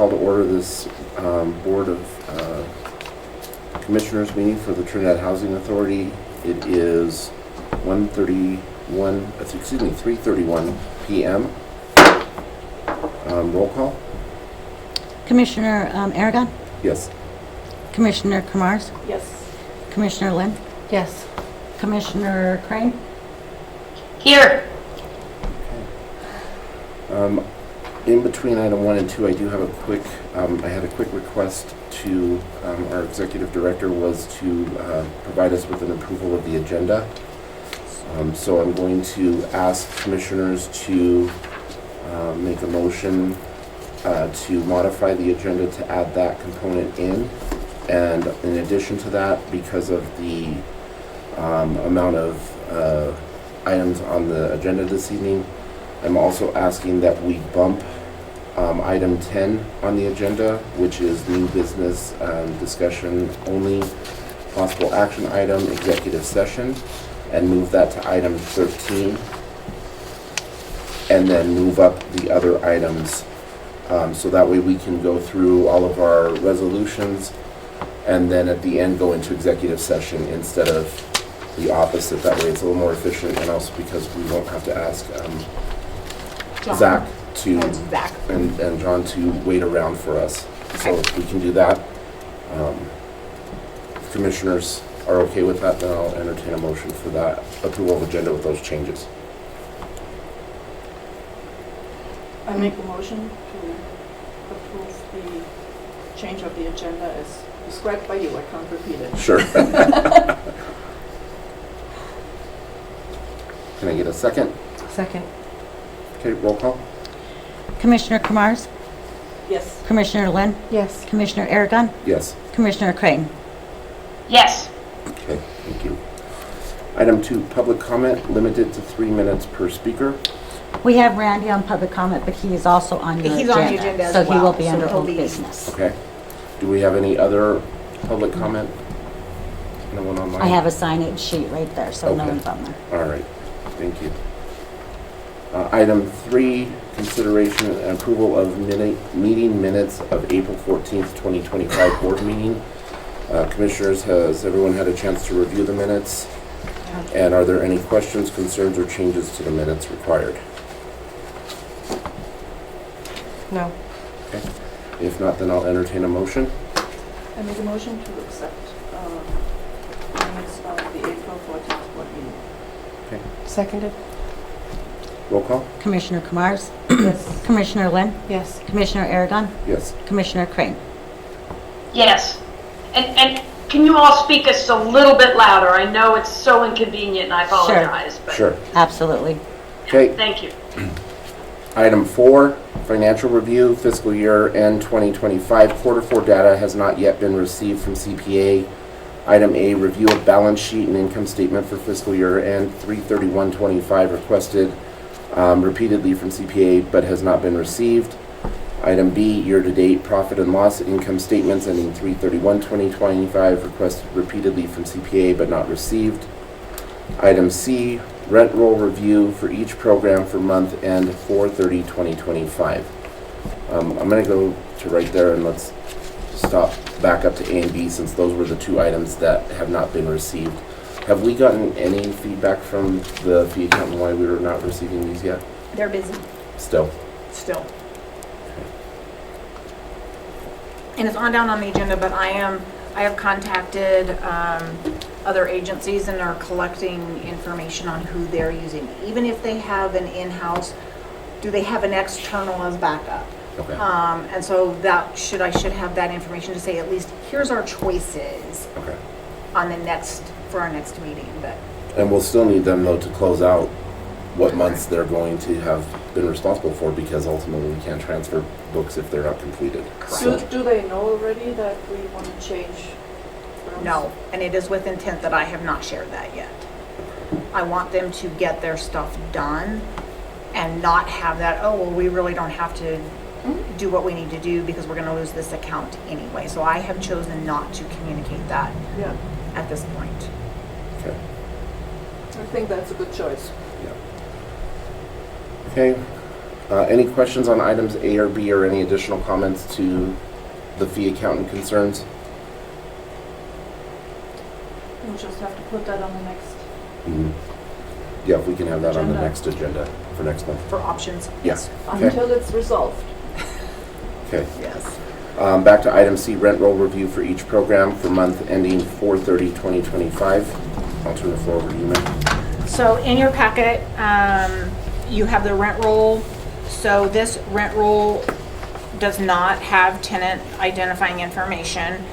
call to order this Board of Commissioners meeting for the Trinidad Housing Authority. It is 3:31 p.m. Roll call? Commissioner Aragon? Yes. Commissioner Kamars? Yes. Commissioner Lynn? Yes. Commissioner Crane? Here. In between item 1 and 2, I do have a quick, I had a quick request to our executive director was to provide us with an approval of the agenda. So I'm going to ask commissioners to make a motion to modify the agenda to add that component in. And in addition to that, because of the amount of items on the agenda this evening, I'm also asking that we bump item 10 on the agenda, which is new business discussion only, possible action item, executive session, and move that to item 13, and then move up the other items so that way we can go through all of our resolutions and then at the end go into executive session instead of the opposite. That way it's a little more efficient, and also because we won't have to ask Zach to and John to wait around for us. So if we can do that, if commissioners are okay with that, then I'll entertain a motion for that approval of agenda with those changes. I make a motion to approve the change of the agenda as described by you. I can't repeat it. Sure. Can I get a second? Second. Okay, roll call. Commissioner Kamars? Yes. Commissioner Lynn? Yes. Commissioner Aragon? Yes. Commissioner Crane? Yes. Okay, thank you. Item 2, public comment, limited to 3 minutes per speaker. We have Randy on public comment, but he is also on your agenda. He's on the agenda as so he will well, be so under he'll old be- business. Okay. Do we have any other public comment? No one online? I have a signage sheet right there, so no Okay. one's on there. All right, thank you. Item 3, consideration and approval of meeting minutes of April 14th, 2025 board meeting. Commissioners, has everyone had a chance to review the minutes? And are there any questions, concerns, or changes to the minutes required? No. Okay. If not, then I'll entertain a motion. I make a motion to accept minutes of the April 14th board meeting. Okay. Seconded. Roll call? Commissioner Kamars? Yes. Commissioner Lynn? Yes. Commissioner Aragon? Yes. Commissioner Crane? Yes. And can you all speak us a little bit louder? I know it's so inconvenient and I apologize. But Sure. Absolutely. Okay. Thank you. Item 4, financial review, fiscal year end 2025. Quarter 4 data has not yet been received from CPA. Item A, review of balance sheet and income statement for fiscal year end 3/31/25 requested repeatedly from CPA but has not been received. Item B, year-to-date profit and loss income statements ending 3/31/2025 requested repeatedly from CPA but not received. Item C, rent roll review for each program for month end 4/30/2025. I'm going to go to right there and let's stop back up to A and B since those were the 2 items that have not been received. Have we gotten any feedback from the fee accountant why we were not receiving these yet? They're busy Still. still. And it's on down on the agenda, but I have contacted other agencies and are collecting information on who they're using. Even if they have an in-house, do they have an external as backup? Okay. And so I should have that information to say at least here's our choices Okay. on for our next meeting. But And we'll still need them though to close out what months they're going to have been responsible for, because ultimately we can't transfer books if they're not completed. Do they know already that we want to change? no, and it is with intent that I have not shared that yet. I want them to get their stuff done and not have that, oh, well, we really don't have to do what we need to do because we're going to lose this account anyway. So I have chosen not to communicate that Yeah. at this point. Okay. I think that's a good choice. Yeah. Okay. Any questions on items A or B, or any additional comments to the fee accountant concerns? We'll just have to put that on the next. Mhm. Yeah, if we can have that on the Agenda. next agenda for next month. For options? Yes. Okay. Until it's resolved. Okay. Yes. Back to item C, rent roll review for each program for month ending 4/30/2025. I'll turn the floor over to you, ma'am. So in your packet, you have the rent roll. So this rent roll does not have tenant identifying information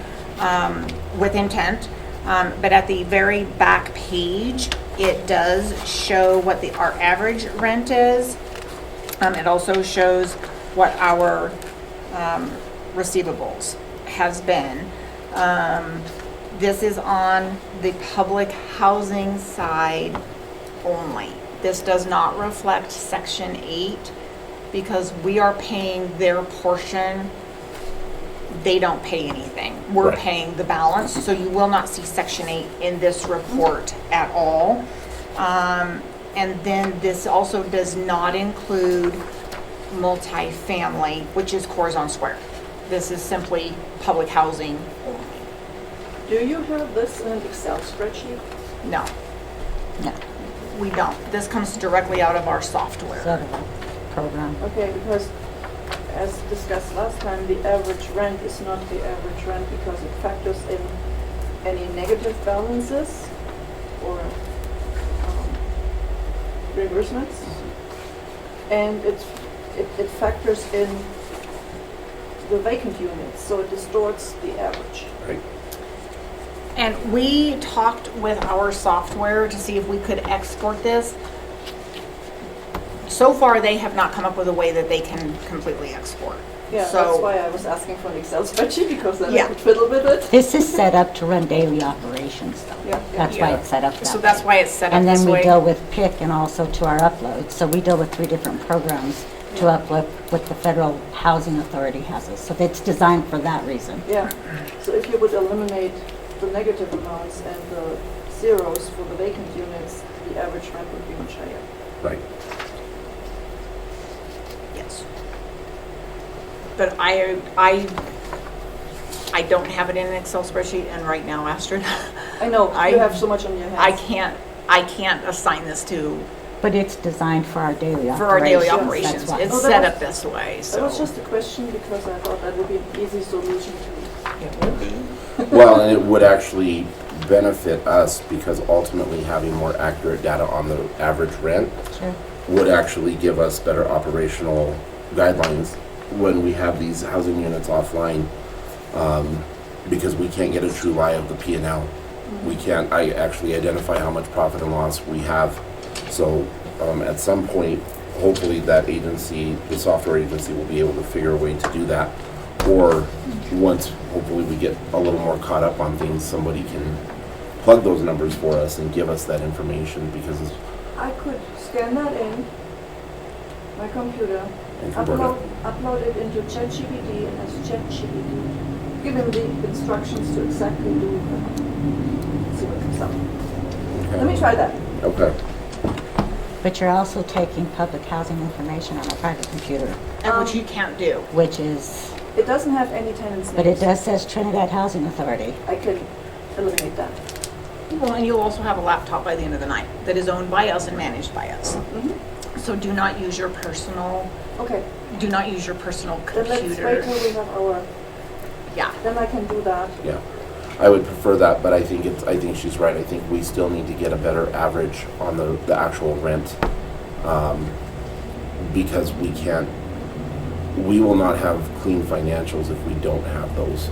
with intent. But at the very back page, it does show what our average rent is. It also shows what our receivables has been. This is on the public housing side only. This does not reflect Section 8 because we are paying their portion. They don't pay anything. We're Right. paying the balance, so you will not see Section 8 in this report at all. And then this also does not include multifamily, which is Corazon Square. This is simply public housing only. Do you have this in an Excel spreadsheet? No, No, we don't. This comes directly out of our software. sort of a program. Okay, because as discussed last time, the average rent is not the average rent because it factors in any negative balances or reimbursements. And it factors in the vacant units, so it distorts the average. Right. And we talked with our software to see if we could export this. So far, they have not come up with a way that they can completely export. Yeah, So- that's why I was asking for an Excel spreadsheet, because then Yeah. I could fiddle with it. This is set up to run daily operations, though. Yeah, yeah. That's why it's set up that way. So that's why it's set up And this then we way. deal with PIC and also to our uploads. So we deal with 3 different programs to upload what the Federal Housing Authority has us. So it's designed for that reason. Yeah, so if you would eliminate the negative amounts and the zeros for the vacant units, the average rent would be much higher. Right. Yes. But I don't have it in an Excel spreadsheet, and right now, Astrid, I know, I- you have so much on your hands. I can't assign this to, But it's designed for our daily operations. for our daily That's operations. why. It's Oh, that set was- up this way, so. That was just a question because I thought that would be an easy solution to. It would be. Well, and it would actually benefit us because ultimately having more accurate data on the average rent Sure. would actually give us better operational guidelines when we have these housing units offline, because we can't get a true lie of the P&L. We can't actually identify how much profit and loss we have. So at some point, hopefully that agency, the software agency, will be able to figure a way to do that. Or once hopefully we get a little more caught up on things, somebody can plug those numbers for us and give us that information, because it's I could scan that in my computer, and convert upload it into ChatGPT, and as ChatGPT, give him the instructions to exactly do that. See what comes up. it. Let me try that. Okay. But you're also taking public housing information on a private computer, And which you can't do. which is, It doesn't have any tenants' names. but it does says Trinidad Housing Authority. I can eliminate that. Well, and you'll also have a laptop by the end of the night that is owned by us and managed by us. So do not use your personal, Okay, do not use your personal then let's wait computer. till we have our, Yeah. then I can do that. Yeah, I would prefer that, but I think she's right. I think we still need to get a better average on the actual rent, because we will not have clean financials if we don't have those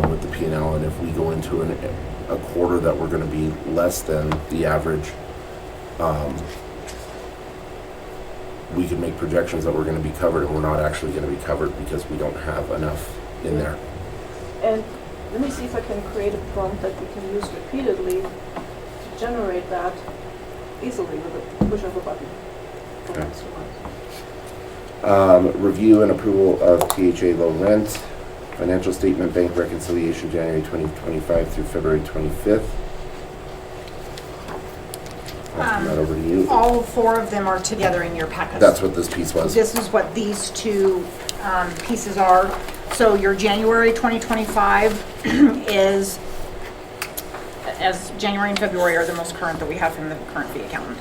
with the P&L, and if we go into a quarter that we're going to be less than the average, we can make projections that we're going to be covered, and we're not actually going to be covered because we don't have enough in there. And let me see if I can create a prompt that we can use repeatedly to generate that easily with a push of a button. for Okay. next month. Review and approval of THA low rent, financial statement, bank reconciliation, January 2025 through February 25th. I'll turn that over to you. All four of them are together in your package. That's what this piece was. This is what these two pieces are. So your January 2025 is, as January and February are the most current that we have from the current fee accountant.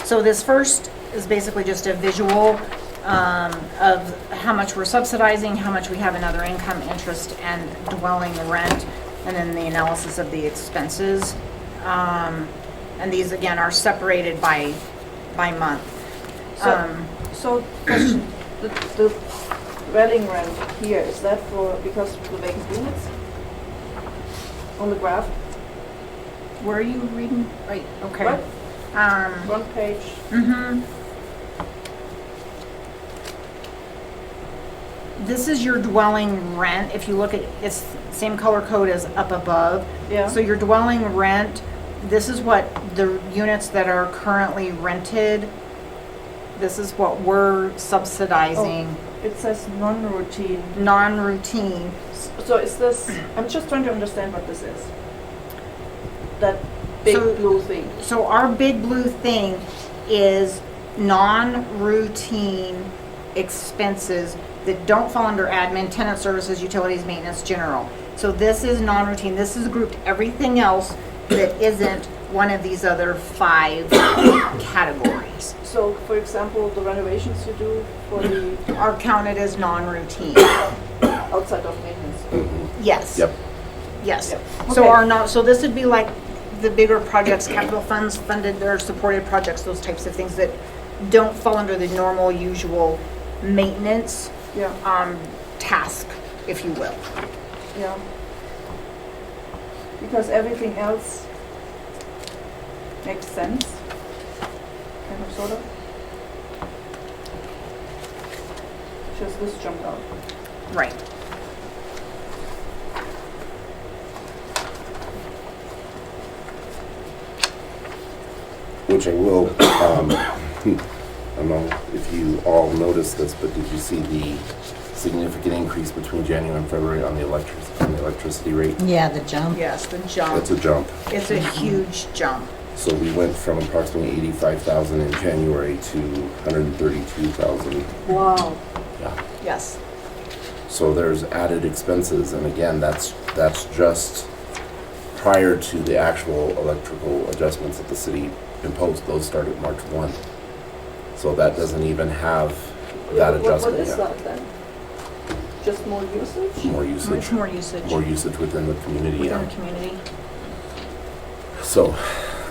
So this first is basically just a visual of how much we're subsidizing, how much we have in other income, interest, and dwelling rent, and then the analysis of the expenses. And these, again, are separated by month. So question, the dwelling rent here, is that for, because of the vacant units? On the graph, Where are you reading? Right, okay. What? Front page, This is your dwelling rent. If you look at, it's same color code as up above. yeah? So your dwelling rent, this is what the units that are currently rented, this is what we're subsidizing, It says non-routine. non-routine. So is this, I'm just trying to understand what this is. That big So- blue thing. So our big blue thing is non-routine expenses that don't fall under admin, tenant services, utilities, maintenance, general. So this is non-routine. This is grouped everything else that isn't one of these other 5 categories. So for example, the renovations you do for the Are counted as non-routine. outside of maintenance. Yes. Yep. Yes. Yep. So Okay. are not, so this would be like the bigger projects, capital funds funded or supported projects, those types of things that don't fall under the normal, usual maintenance Yeah, task, if you will. yeah. Because everything else makes sense, kind of, sort of. Just this jumped out. Right. Which I will, I don't know if you all noticed this, but did you see the significant increase between January and February on the electricity rate? Yeah, the jump. Yes, the jump. It's a jump. It's a huge jump. So we went from approximately 85,000 in January to 132,000. Wow. Yeah. Yes. So there's added expenses, and again, that's just prior to the actual electrical adjustments that the city imposed. Those started March 1. So that doesn't even have that What adjustment is yet. that then? Just more usage? More Much usage, more usage more usage within the community, within yeah. the community. So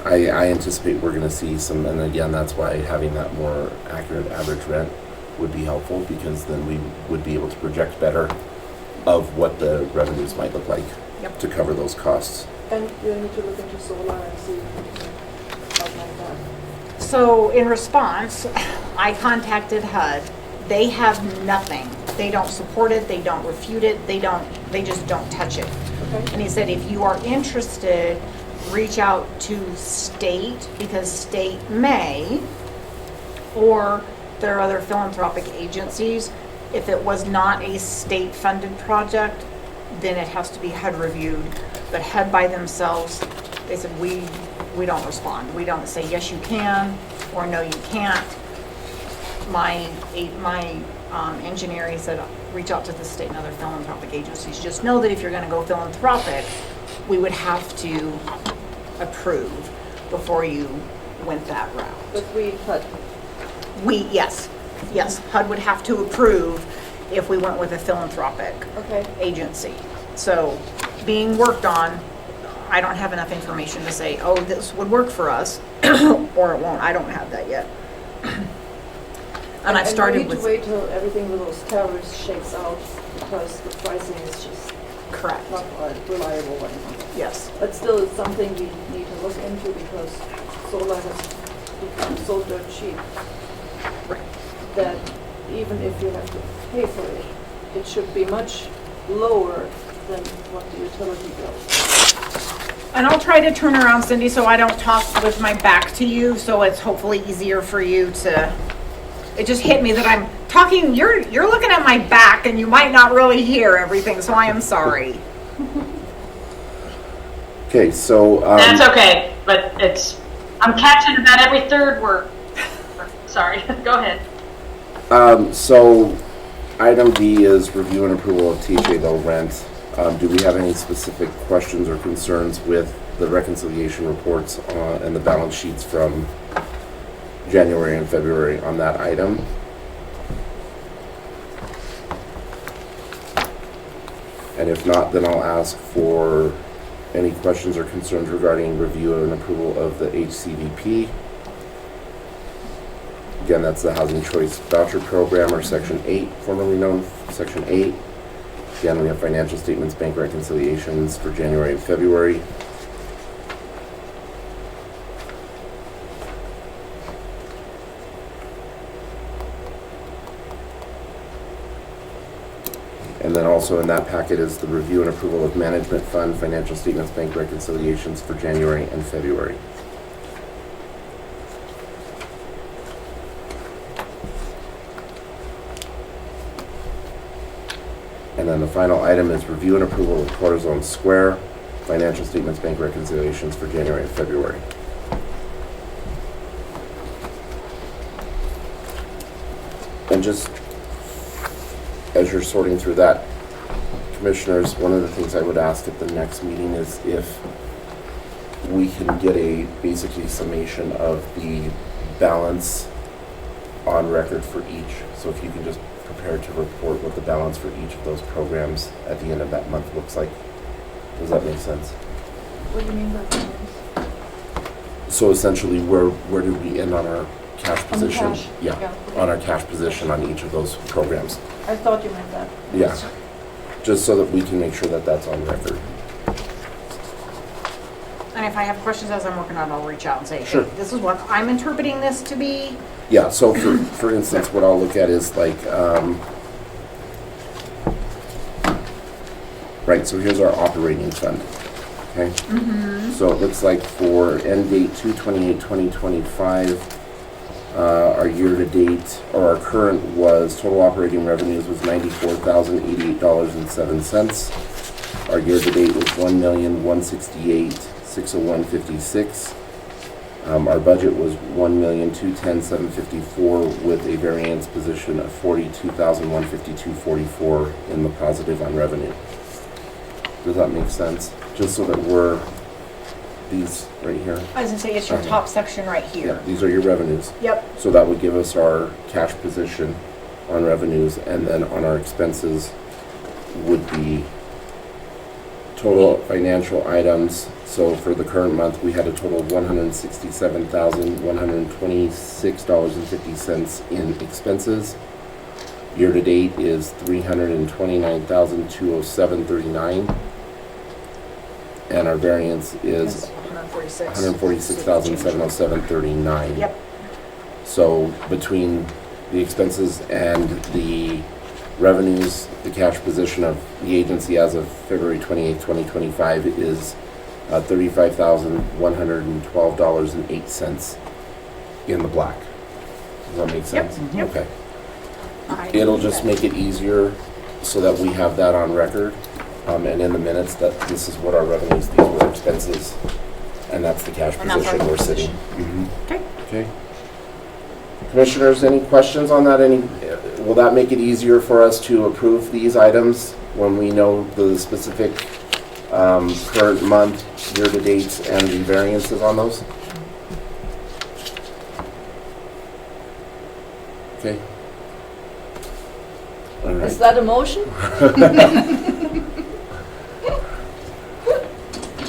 I anticipate we're gonna see some, and again, that's why having that more accurate average rent would be helpful, because then we would be able to project better of what the revenues might look like Yep. to cover those costs. And you need to look into solar and see something like that. So in response, I contacted HUD. They have nothing. They don't support it, they don't refute it, they just don't touch it. Okay. And he said, if you are interested, reach out to state, because state may, or there are other philanthropic agencies. If it was not a state-funded project, then it has to be HUD reviewed. But HUD by themselves, they said, we don't respond. We don't say, yes, you can, or no, you can't. My engineer, he said, reach out to the state and other philanthropic agencies. Just know that if you're gonna go philanthropic, we would have to approve before you went that route. But we had, Yes, HUD would have to approve if we went with a philanthropic okay. agency. So being worked on, I don't have enough information to say, oh, this would work for us, or it won't. I don't have that yet. And I've started we need to with, wait till everything with those tariffs shakes out, because the pricing is just correct, not reliable anymore. yes. But still, it's something we need to look into, because solar has become so dirt cheap Right. that even if you have to pay for it, it should be much lower than what the utility bill. And I'll try to turn around, Cindy, so I don't talk with my back to you, so it's hopefully easier for you to, it just hit me that I'm talking, you're looking at my back and you might not really hear everything, so I am sorry. Okay, so, That's okay, but it's I'm catching about every third word. Sorry, go ahead. So, item D is review and approval of THA low rent. Do we have any specific questions or concerns with the reconciliation reports and the balance sheets from January and February on that item? And if not, then I'll ask for any questions or concerns regarding review and approval of the HCVP. Again, that's the Housing Choice Voucher Program, or Section 8, formerly known Section 8. Again, we have financial statements, bank reconciliations for January and February. And then also in that packet is the review and approval of management fund, financial statements, bank reconciliations for January and February. And then the final item is review and approval of Cortisone Square, financial statements, bank reconciliations for January and February. And just as you're sorting through that, Commissioners, one of the things I would ask at the next meeting is if we can get a basically summation of the balance on record for each. So if you can just prepare to report what the balance for each of those programs at the end of that month looks like. Does that make sense? What do you mean by balance? So essentially, where did we end on our cash On the position? cash? Yeah, Yeah. on our cash position on each of those programs. I thought you meant that. Yeah, just so that we can make sure that that's on record. And if I have questions as I'm working on it, I'll reach out and say, Sure. hey, this is what I'm interpreting this to be. Yeah, so for instance, what I'll look at is like, right, so here's our operating fund, okay? So it looks like for end date 2/28/2025, our year-to-date, or our current was, total operating revenues was $94,088.07. Our year-to-date was $1,168,601.56. Our budget was $1,210,754 with a variance position of $42,152.44 in the positive on revenue. Does that make sense? Just so that we're, these right here, I was gonna say, it's your Okay. top section right yeah, here. these are your revenues. Yep. So that would give us our cash position on revenues, and then on our expenses would be total financial items. So for the current month, we had a total of $167,126.50 in expenses. Year-to-date is $329,207.39. And our variance is $146,707.39. Yep. So between the expenses and the revenues, the cash position of the agency as of February 28th, 2025 is $35,112.08 in the black. Does that make sense? Yep. Okay. It'll just make it easier so that we have that on record, and in the minutes that this is what our revenues, these were our expenses, and that's the cash And that's our position we're position. sitting. Okay. Okay. Commissioners, any questions on that? Will that make it easier for us to approve these items when we know the specific current month, year-to-dates, and the variances on those? Okay. All right. Is that a motion?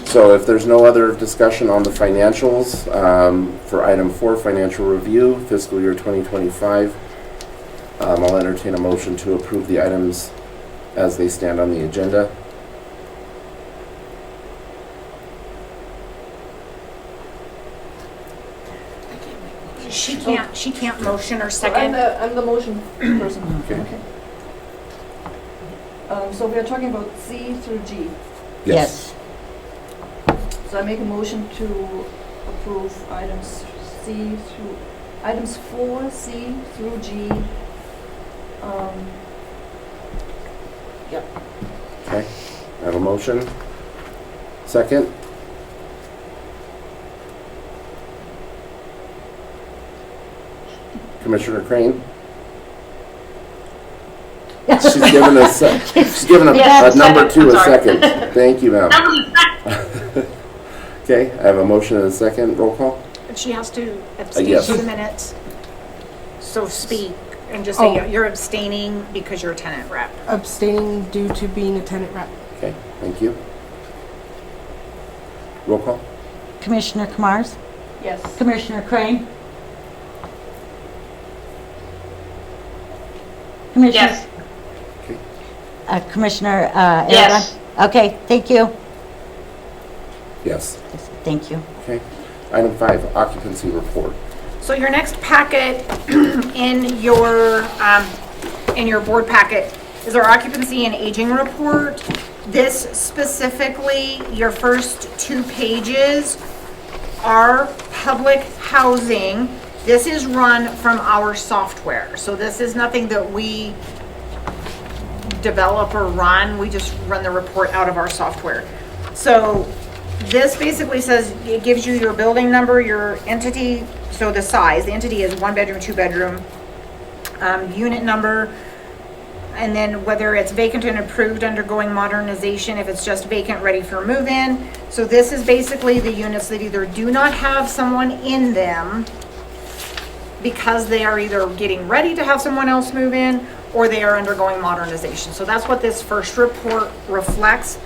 So if there's no other discussion on the financials, for item 4, financial review, fiscal year 2025, I'll entertain a motion to approve the items as they stand on the agenda. She can't motion or So I'm second. I'm the motion person. Okay. So we are talking about C through G. Yes. So I make a motion to approve items 4, C through G. Yep. Okay, I have a motion. Second? Commissioner Crane? She's given us, she's given a Yes, number second. two I'm a sorry. second. Thank you, ma'am. That was a second. Okay, I have a motion and a second. Roll call? But she has to abstain yes. for the minutes. So speak and just say Oh. you're abstaining because you're a tenant rep. Abstaining due to being a tenant rep. Okay, thank you. Roll call? Commissioner Kamars? Yes. Commissioner Crane? Commissioner, Yes, Commissioner Yes. Aragon? Okay, thank you. Yes. Yes, thank you. Okay. Item 5, occupancy report. So your next packet in your board packet is our occupancy and aging report. This specifically, your first 2 pages are public housing. This is run from our software. So this is nothing that we develop or run. We just run the report out of our software. So this basically says, it gives you your building number, your entity, so the size, the entity is 1 bedroom, 2 bedroom, unit number, and then whether it's vacant and approved undergoing modernization, if it's just vacant, ready for move-in. So this is basically the units that either do not have someone in them because they are either getting ready to have someone else move in or they are undergoing modernization. So that's what this first report reflects.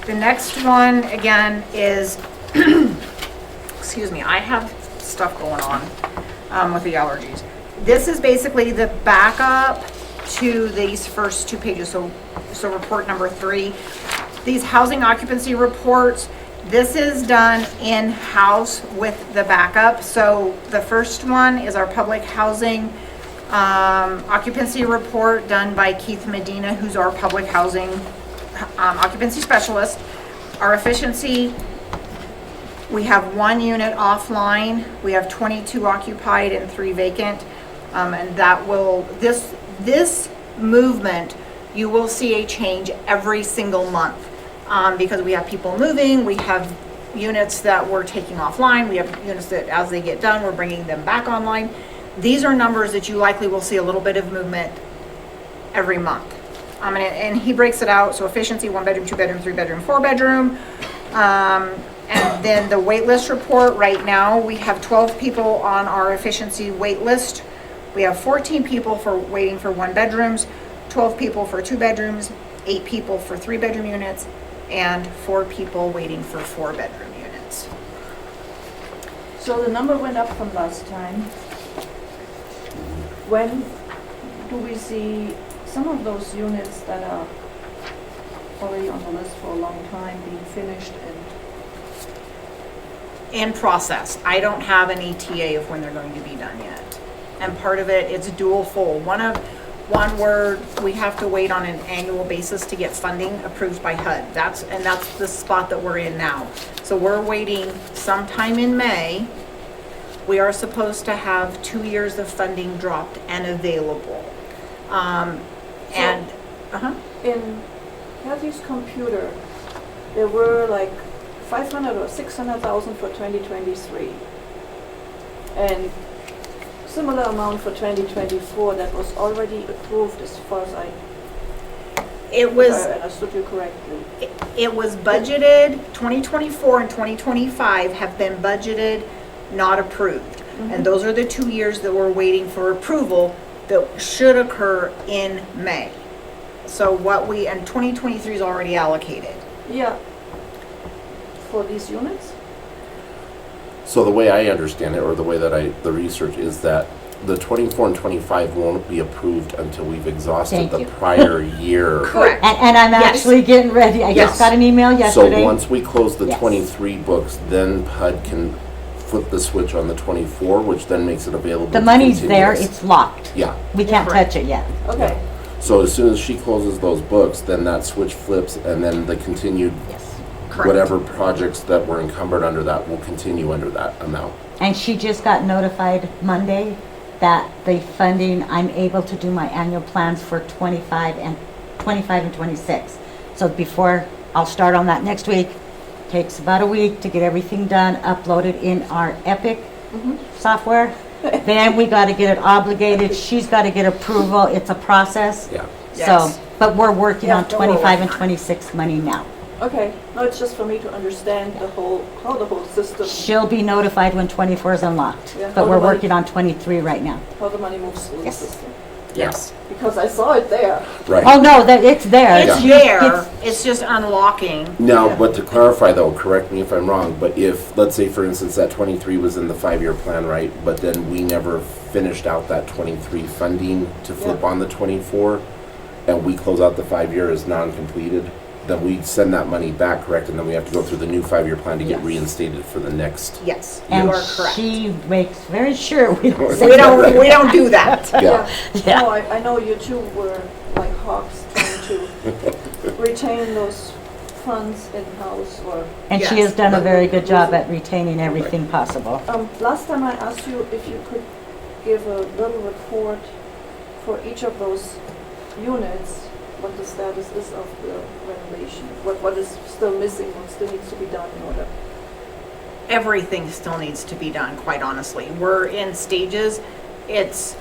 The next one, again, is, excuse me, I have stuff going on with the allergies. This is basically the backup to these first 2 pages, so report number 3. These housing occupancy reports, this is done in-house with the backup. So the first one is our public housing occupancy report done by Keith Medina, who's our public housing occupancy specialist. Our efficiency, we have 1 unit offline, we have 22 occupied and 3 vacant. And that will, this movement, you will see a change every single month. Because we have people moving, we have units that we're taking offline, we have units that as they get done, we're bringing them back online. These are numbers that you likely will see a little bit of movement every month. And he breaks it out, so efficiency, 1 bedroom, 2 bedroom, 3 bedroom, 4 bedroom. And then the wait list report, right now, we have 12 people on our efficiency wait list. We have 14 people waiting for 1 bedrooms, 12 people for 2 bedrooms, 8 people for 3 bedroom units, and 4 people waiting for 4 bedroom units. So the number went up from last time. When do we see some of those units that are already on the list for a long time being finished and In process. I don't have an ETA of when they're going to be done yet. And part of it, it's dual fold. One where we have to wait on an annual basis to get funding approved by HUD. That's the spot that we're in now. So we're waiting sometime in May. We are supposed to have 2 years of funding dropped and available. in Kathy's computer, there were like 500 or 600,000 for 2023. And similar amount for 2024 that was already approved as far as I It was, understood you correctly. it was budgeted, 2024 and 2025 have been budgeted, not approved. And those are the 2 years that we're waiting for approval that should occur in May. So and 2023 is already allocated. Yeah. For these units? So the way I understand it, or the way that the research is that the 24 and 25 won't be approved until we've exhausted Thank the you. prior year. Correct. And I'm Yes. actually getting ready. I Yes. just got an email So yesterday. once we close the Yes. 23 books, then PUD can flip the switch on the 24, which then makes it available. The to money's there, continuous. it's locked. Yeah. We can't Correct. touch it yet. Okay. So as soon as she closes those books, then that switch flips, and then the continued Yes. Correct. whatever projects that were encumbered under that will continue under that amount. And she just got notified Monday that the funding, I'm able to do my annual plans for 25 and 26. So before, I'll start on that next week. Takes about a week to get everything done, uploaded in our Epic software. then we gotta get it obligated, she's gotta get approval, it's a process. Yeah. So, Yes. but we're working Yeah, on but we're 25 and working on it. 26 money now. Okay, no, it's just for me to understand how the whole system, She'll be notified when 24 is unlocked, Yeah, but we're how do I- working on 23 right now. how the money moves through the Yes. system. Yes. Because I saw it there. Right. Oh, no, that, it's there. It's She there, gets- it's just unlocking. Now, but to clarify though, correct me if I'm wrong, but if, let's say for instance, that 23 was in the 5-year plan, right? But then we never finished out that 23 funding to flip Yeah. on the 24, and we close out the 5-year as non-completed, then we send that money back, correct? And then we have to go through the new 5-year plan to get Yes. reinstated for the next. Yes, you And are correct. she makes very sure we don't We say that. we don't do that. Yeah. Yeah. No, I know you two were like hawks trying to retain those funds in-house or, And she Yes. has done a very good job at retaining everything possible. last time I asked you if you could give a little report for each of those units, what the status is of the renovation, what is still missing, what still needs to be done in order. Everything still needs to be done, quite honestly. We're in stages. It's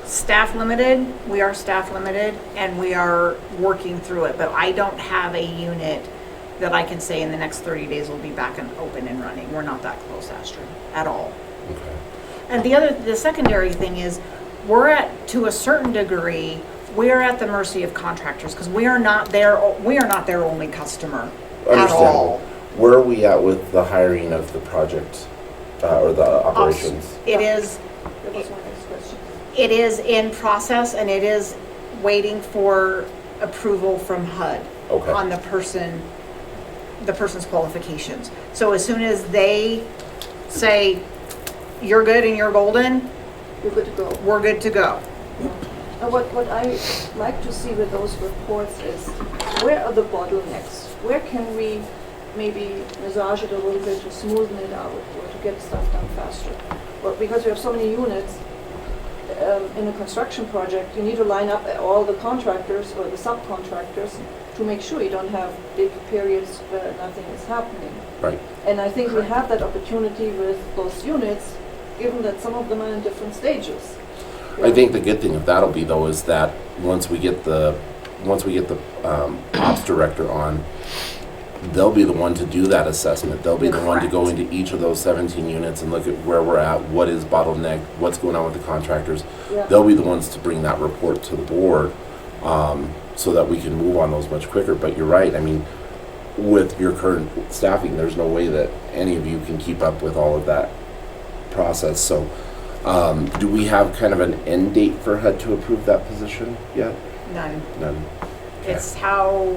staff limited, we are staff limited, and we are working through it. But I don't have a unit that I can say in the next 30 days will be back and open and running. We're not that close, Astrid, at all. Okay. And the secondary thing is, we're at, to a certain degree, we are at the mercy of contractors, because we are not their only customer at all. Understandable. Where are we at with the hiring of the project, or the operations? It is, That was my next question. it is in process, and it is waiting for approval from HUD Okay. on the person's qualifications. So as soon as they say, you're good and you're golden, You're good to go. we're good to go. And what I like to see with those reports is, where are the bottlenecks? Where can we maybe massage it a little bit to smoothen it out or to get stuff done faster? Well, because we have so many units in a construction project, you need to line up all the contractors or the subcontractors to make sure you don't have big periods where nothing is happening. Right. And I think we have that opportunity with those units, given that some of them are in different stages. I think the good thing of that'll be though is that once we get the ops director on, they'll be the one to do that assessment. They'll be the one to go Correct. into each of those 17 units and look at where we're at, what is bottleneck, what's going on with the contractors. Yeah. They'll be the ones to bring that report to the board, so that we can move on those much quicker. But you're right, I mean, with your current staffing, there's no way that any of you can keep up with all of that process. So, do we have kind of an end date for HUD to approve that position yet? None. None. It's how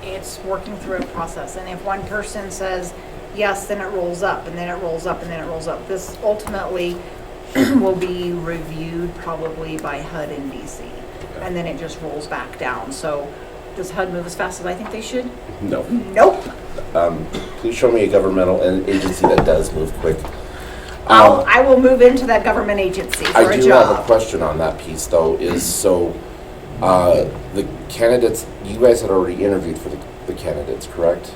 it's working through a process. And if one person says yes, then it rolls up, and then it rolls up, and then it rolls up. This ultimately will be reviewed probably by HUD in DC. And then it just rolls back down. So does HUD move as fast as I think they should? No. Nope. Please show me a governmental agency that does move quick. I will move into that government agency for I a do have a job. question on that piece though, is so, the candidates, you guys had already interviewed for the candidates, correct?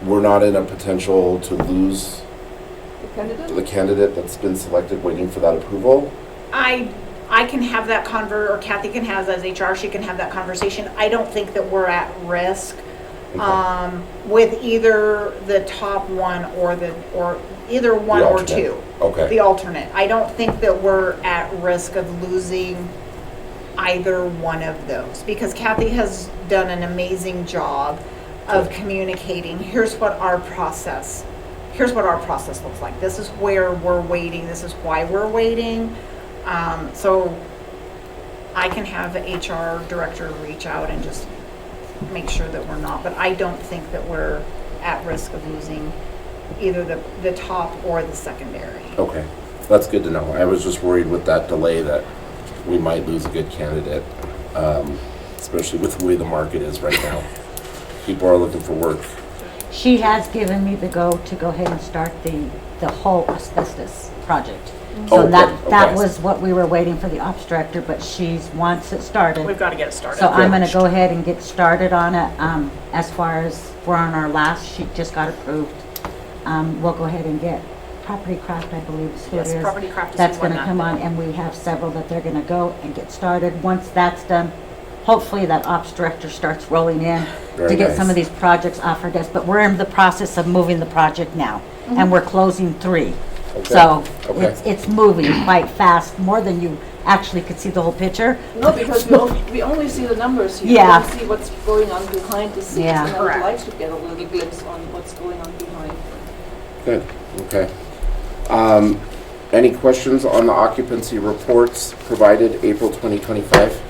We're not in a potential to lose The candidate? the candidate that's been selected, waiting for that approval? I can have that or Kathy can have, as HR, she can have that conversation. I don't think that we're at risk Okay. with either the top one or either one The or alternate. two. Okay. The alternate. I don't think that we're at risk of losing either one of those, because Kathy has done an amazing job of communicating, here's what our process looks like. This is where we're waiting. This is why we're waiting. So I can have the HR director reach out and just make sure that we're not, but I don't think that we're at risk of losing either the top or the secondary. Okay, that's good to know. I was just worried with that delay that we might lose a good candidate, especially with the way the market is right now. People are looking for work. She has given me the go to go ahead and start the whole asbestos project. So Oh, that good. that Okay. was what we were waiting for the ops director, but she's wants it started. We've got to get it started. So I'm gonna go ahead and get started on it. As far as we're on our last, she just got approved. We'll go ahead and get Property Craft, I believe is who it Yes, is. Property Craft is That's who won gonna that come bid. on, and we have several that they're gonna go and get started. Once that's done, hopefully that ops director starts rolling in Very to get some of nice. these projects off her desk. But we're in the process of moving the project now, and we're closing 3. Okay. So Okay. it's moving quite fast, more than you actually could see the whole picture. No, because we only see the numbers here. Yeah. We don't see what's going on behind the scenes. Yeah. And I would Correct. like to get a little glimpse on what's going on behind. Good, okay. Any questions on the occupancy reports provided April 2025?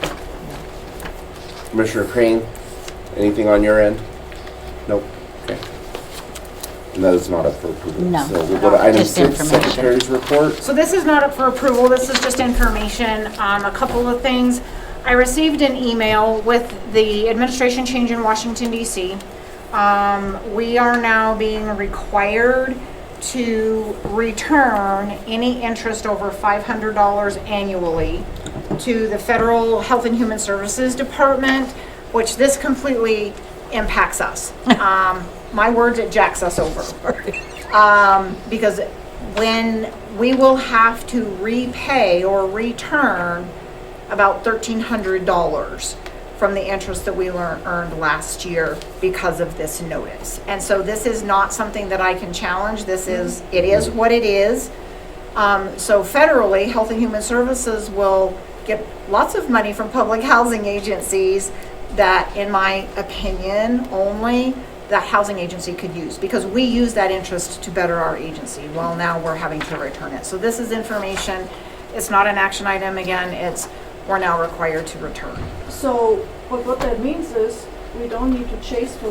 Commissioner Crane, anything on your end? Nope, okay. And that is not up for approval. No, So we'll go to item just 6, information. Secretary's report. So this is not up for approval, this is just information on a couple of things. I received an email with the administration change in Washington DC. We are now being required to return any interest over $500 annually to the Federal Health and Human Services Department, which this completely impacts us. My words, it jacks us over. Because when we will have to repay or return about $1,300 from the interest that we earned last year because of this notice. And so this is not something that I can challenge. It is what it is. So federally, Health and Human Services will get lots of money from public housing agencies that, in my opinion, only that housing agency could use, because we use that interest to better our agency. Well, now we're having to return it. So this is information. It's not an action item. Again, we're now required to return. So, but what that means is we don't need to chase for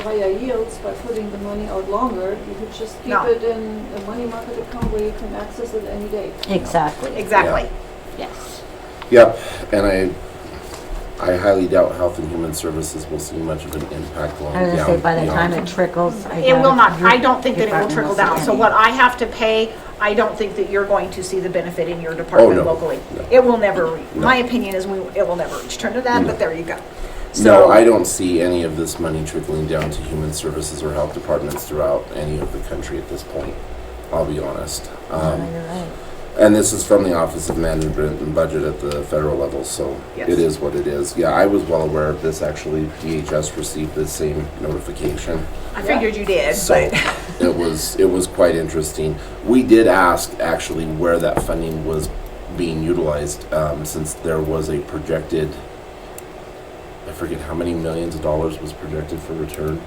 higher yields by putting the money out longer. You could just keep No. it in a money market account where you can access it any day. Exactly. Exactly. Yes. Yep, and I highly doubt Health and Human Services will see much of an impact going I was down. gonna say, by the beyond- time it trickles. I It doubt will if not, your I don't think that it will department trickle see down. So any. what I have to pay, I don't think that you're going to see the benefit in your department no, locally. no. It will never reach, No. my opinion is it will never reach. Turn to that, No. but there you go. No, So- I don't see any of this money trickling down to human services or health departments throughout any of the country at this point. I'll be honest. No, you're right. And this is from the Office of Management and Budget at the federal level, so Yes. it is what it is. Yeah, I was well aware of this, actually. DHS received the same notification. I figured you did, So but it was quite interesting. We did ask actually where that funding was being utilized, since there was a projected, I forget how many millions of dollars was projected for return.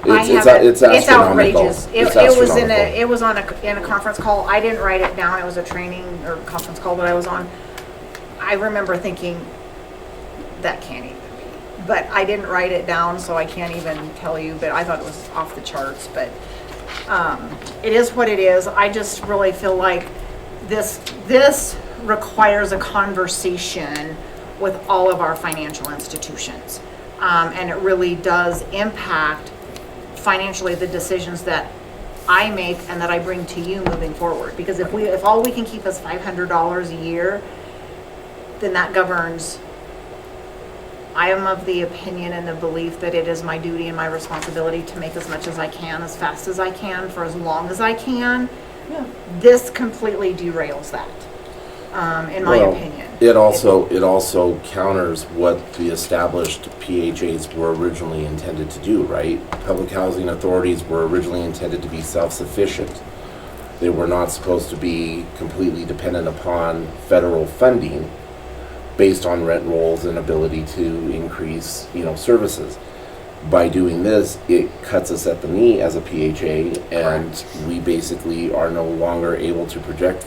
It's astronomical. outrageous. It's It was in astronomical. it was in a conference call. I didn't write it down. It was a training or conference call that I was on. I remember thinking, that can't even be. But I didn't write it down, so I can't even tell you, but I thought it was off the charts. But it is what it is. I just really feel like this requires a conversation with all of our financial institutions. And it really does impact financially the decisions that I make and that I bring to you moving forward. Because if all we can keep is $500 a year, then that governs. I am of the opinion and the belief that it is my duty and my responsibility to make as much as I can, as fast as I can, for as long as I can. Yeah. This completely derails that, in my Well, opinion. It also counters what the established PHAs were originally intended to do, right? Public housing authorities were originally intended to be self-sufficient. They were not supposed to be completely dependent upon federal funding based on rent rolls and ability to increase, services. By doing this, it cuts us at the knee as a PHA, and we basically are no longer able to project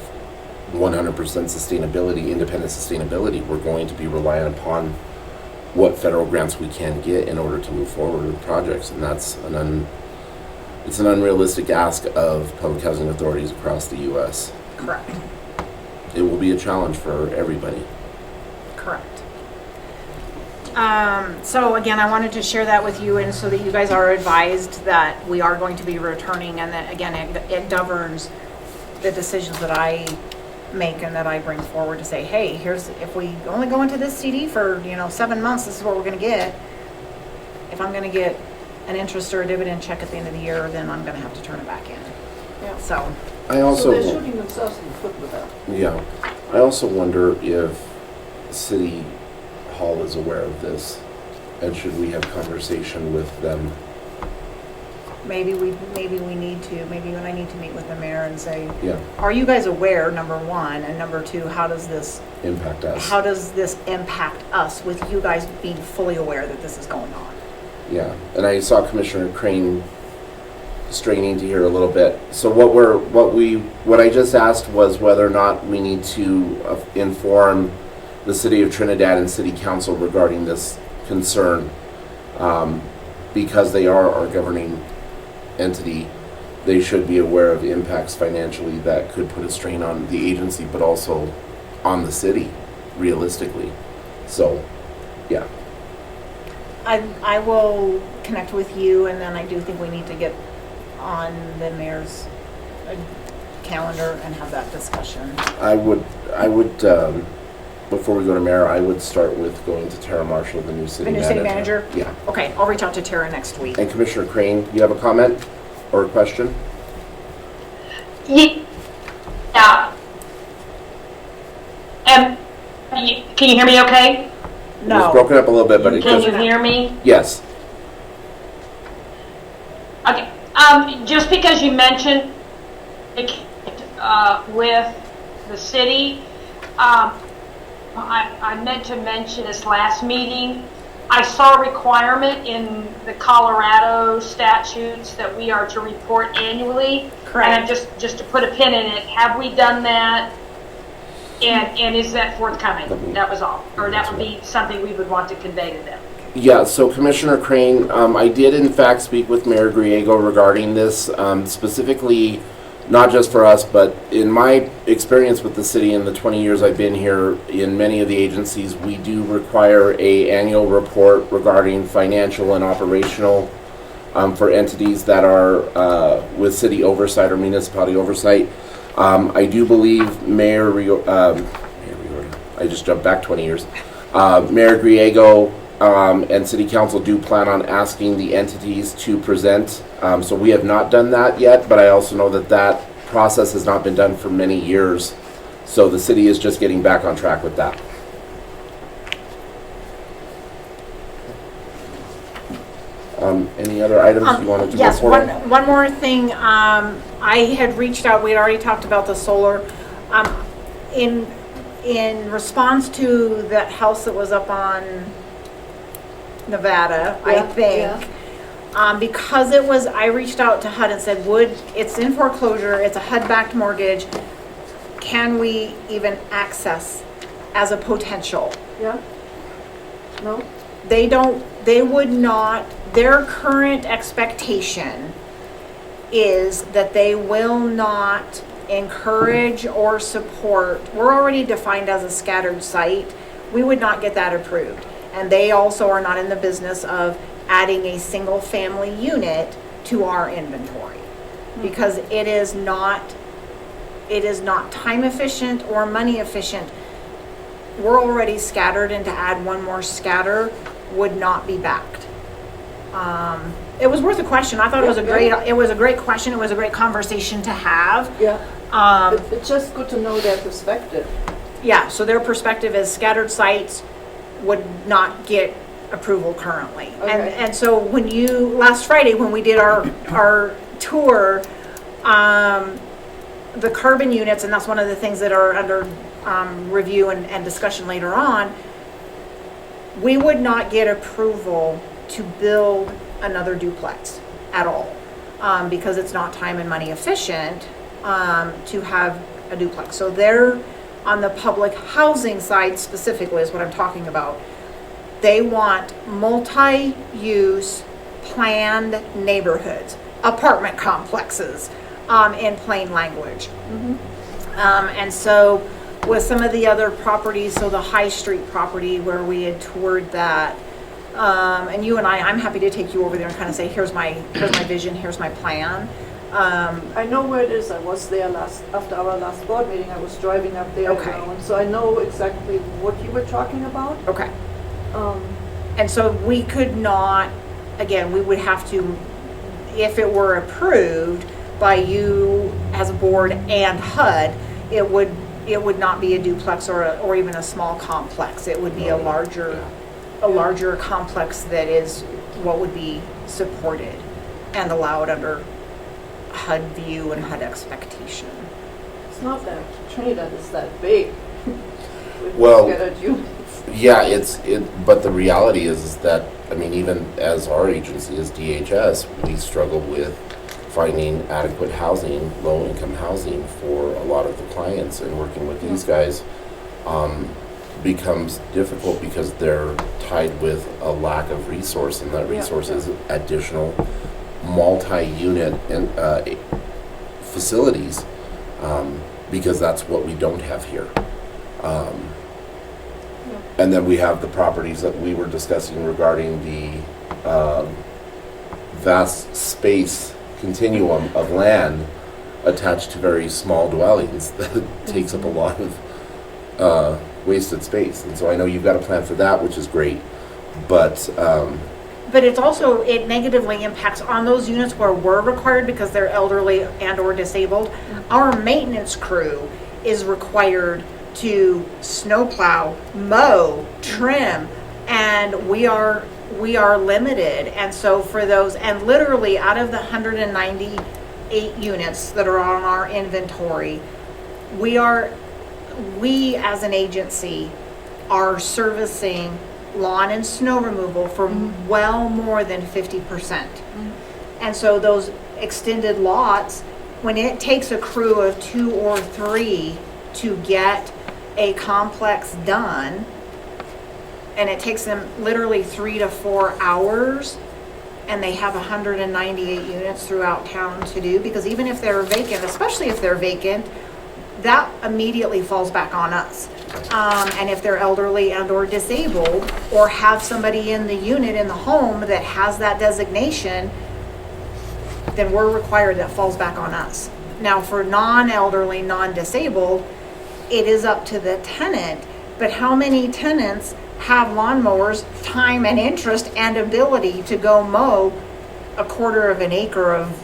100% sustainability, independent sustainability. We're going to be reliant upon what federal grants we can get in order to move forward with projects, and that's it's an unrealistic ask of public housing authorities across the U.S. Correct. It will be a challenge for everybody. Correct. So again, I wanted to share that with you, and so that you guys are advised that we are going to be returning, and that again, it governs the decisions that I make and that I bring forward to say, hey, if we only go into this CD for 7 months, this is what we're going to get. If I'm going to get an interest or a dividend check at the end of the year, then I'm going to have to turn it back in. Yeah. So, I So also, they're shooting themselves in the foot with that. yeah, I also wonder if City Hall is aware of this, and should we have conversation with them? maybe we need to, maybe when I need to meet with the mayor and say, Yeah, are you guys aware, number one, and number two, how does this impact us. impact us with you guys being fully aware that this is going on? Yeah, and I saw Commissioner Crane straining to hear a little bit. So what I just asked was whether or not we need to inform the City of Trinidad and City Council regarding this concern. Because they are our governing entity, they should be aware of impacts financially that could put a strain on the agency, but also on the city, realistically. So, yeah. I will connect with you, and then I do think we need to get on the mayor's calendar and have that discussion. I would, before we go to mayor, I would start with going to Tara Marshall, the new city The new manager. city manager? Yeah. Okay, I'll reach out to Tara next week. And Commissioner Crane, you have a comment or a question? Yeah. Can you hear me okay? It was No. broken up a little bit, but it Can just, you hear me? yes. Okay. Just because you mentioned with the city, I meant to mention this last meeting. I saw a requirement in the Colorado statutes that we are to report annually. Correct. And just to put a pin in it, have we done that? And is that forthcoming? That was all. Or that would be something we would want to convey to them. Yeah, so Commissioner Crane, I did in fact speak with Mayor Griego regarding this, specifically, not just for us, but in my experience with the city in the 20 years I've been here, in many of the agencies, we do require a annual report regarding financial and operational for entities that are with city oversight or municipality oversight. I do believe I just jumped back 20 years. Mayor Griego and City Council do plan on asking the entities to present. So we have not done that yet, but I also know that that process has not been done for many years. So the city is just getting back on track with that. Any other items you wanted to Yes, report on? one more thing. I had reached out, we had already talked about the solar. In response to that house that was up on Nevada, I Yeah, think. Because I reached out to HUD and said, it's in foreclosure, it's a HUD-backed mortgage. Can we even access as a potential? Yeah? No? They would not, their current expectation is that they will not encourage or support, we're already defined as a scattered site, we would not get that approved. And they also are not in the business of adding a single family unit to our inventory. Because it is not time efficient or money efficient. We're already scattered, and to add one more scatter would not be backed. It was worth a question. I thought it was a great question. It was a great conversation to have. Yeah. It's just good to know their perspective. Yeah, so their perspective is scattered sites would not get approval currently. Okay. And so last Friday when we did our tour, the carbon units, and that's one of the things that are under review and discussion later on, we would not get approval to build another duplex at all, because it's not time and money efficient to have a duplex. So they're on the public housing side specifically is what I'm talking about. They want multi-use planned neighborhoods, apartment complexes, in plain language. And so with some of the other properties, so the High Street property where we had toured that, and you and I'm happy to take you over there and kind of say, here's my vision, here's my plan. I know where it is. I was there after our last board meeting. I was driving up there. Okay. And so I know exactly what you were talking about. Okay. And so we could not, again, we would have to, if it were approved, by you as a board and HUD, it would not be a duplex or even a small complex. It would be a larger complex that is what would be supported and allowed under HUD view and HUD expectation. It's not that Trinidad is that big. With Well, scattered units. Yeah, but the reality is that, I mean, even as our agency, as DHS, we struggle with finding adequate housing, low-income housing for a lot of the clients, and working with these guys becomes difficult because they're tied with a lack of resource, and that resource is additional multi-unit and facilities, because that's what we don't have here. And then we have the properties that we were discussing regarding the vast space continuum of land attached to very small dwellings that takes up a lot of wasted space. And so I know you've got a plan for that, which is great, but But it's also, it negatively impacts on those units where we're required because they're elderly and or disabled. Our maintenance crew is required to snowplow, mow, trim, and we are limited. And so for those, and literally out of the 198 units that are on our inventory, we as an agency are servicing lawn and snow removal for well more than 50%. And so those extended lots, when it takes a crew of 2 or 3 to get a complex done, and it takes them literally 3 to 4 hours, and they have 198 units throughout town to do, because even if they're vacant, especially if they're vacant, that immediately falls back on us. And if they're elderly and or disabled, or have somebody in the unit in the home that has that designation, then we're required, that falls back on us. Now for non-elderly, non-disabled, it is up to the tenant, but how many tenants have lawnmowers, time and interest and ability to go mow a 1/4 of an acre of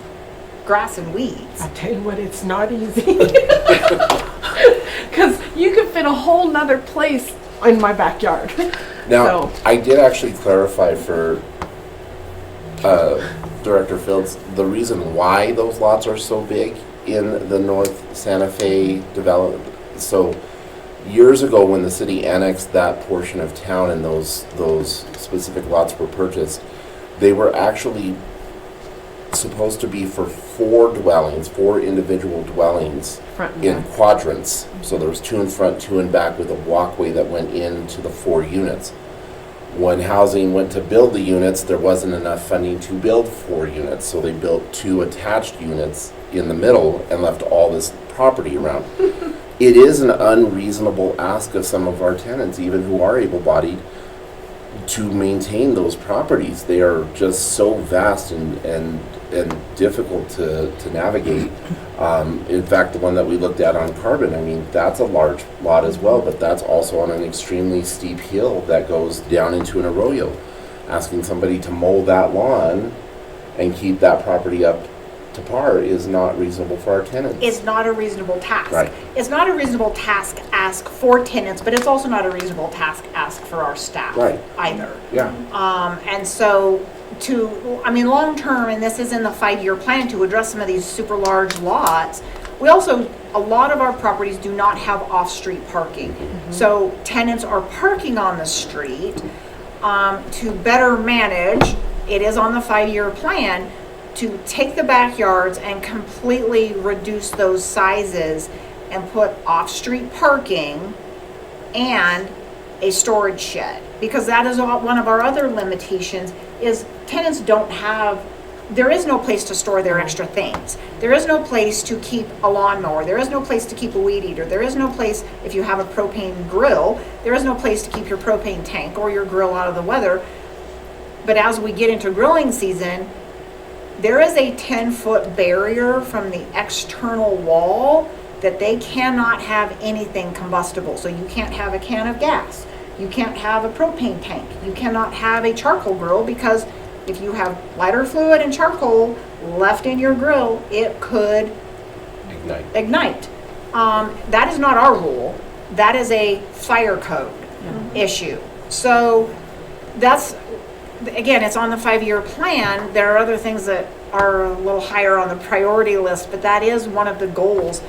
grass and weeds? I tell you what, it's not easy. Because you could fit a whole nother place in my backyard. now So- I did actually clarify for Director Fields the reason why those lots are so big in the North Santa Fe development. So years ago, when the city annexed that portion of town and those specific lots were purchased, they were actually supposed to be for 4 dwellings, 4 individual dwellings Front and in back. quadrants. So there was 2 in front, 2 in back, with a walkway that went into the 4 units. When housing went to build the units, there wasn't enough funding to build 4 units, so they built 2 attached units in the middle and left all this property around. It is an unreasonable ask of some of our tenants, even who are able-bodied, to maintain those properties. They are just so vast and difficult to navigate. In fact, the one that we looked at on Carbon, I mean, that's a large lot as well, but that's also on an extremely steep hill that goes down into an arroyo. Asking somebody to mow that lawn and keep that property up to par is not reasonable for our tenants. It's not a reasonable task. Right. It's not a reasonable task ask for tenants, but it's also not a reasonable task ask for our staff Right. either. Yeah. And so long term, and this is in the 5-year plan to address some of these super large lots, we also, a lot of our properties do not have off-street parking. So tenants are parking on the street to better manage, it is on the 5-year plan, to take the backyards and completely reduce those sizes and put off-street parking and a storage shed. Because that is one of our other limitations, is tenants don't have, there is no place to store their extra things. There is no place to keep a lawnmower. There is no place to keep a weed eater. There is no place, if you have a propane grill, there is no place to keep your propane tank or your grill out of the weather. But as we get into grilling season, there is a 10-foot barrier from the external wall that they cannot have anything combustible. So you can't have a can of gas. You can't have a propane tank. You cannot have a charcoal grill because if you have lighter fluid and charcoal left in your grill, it could ignite. That is not our rule. That is a fire code issue. So that's, again, it's on the 5-year plan. There are other things that are a little higher on the priority list, but that is one of the goals,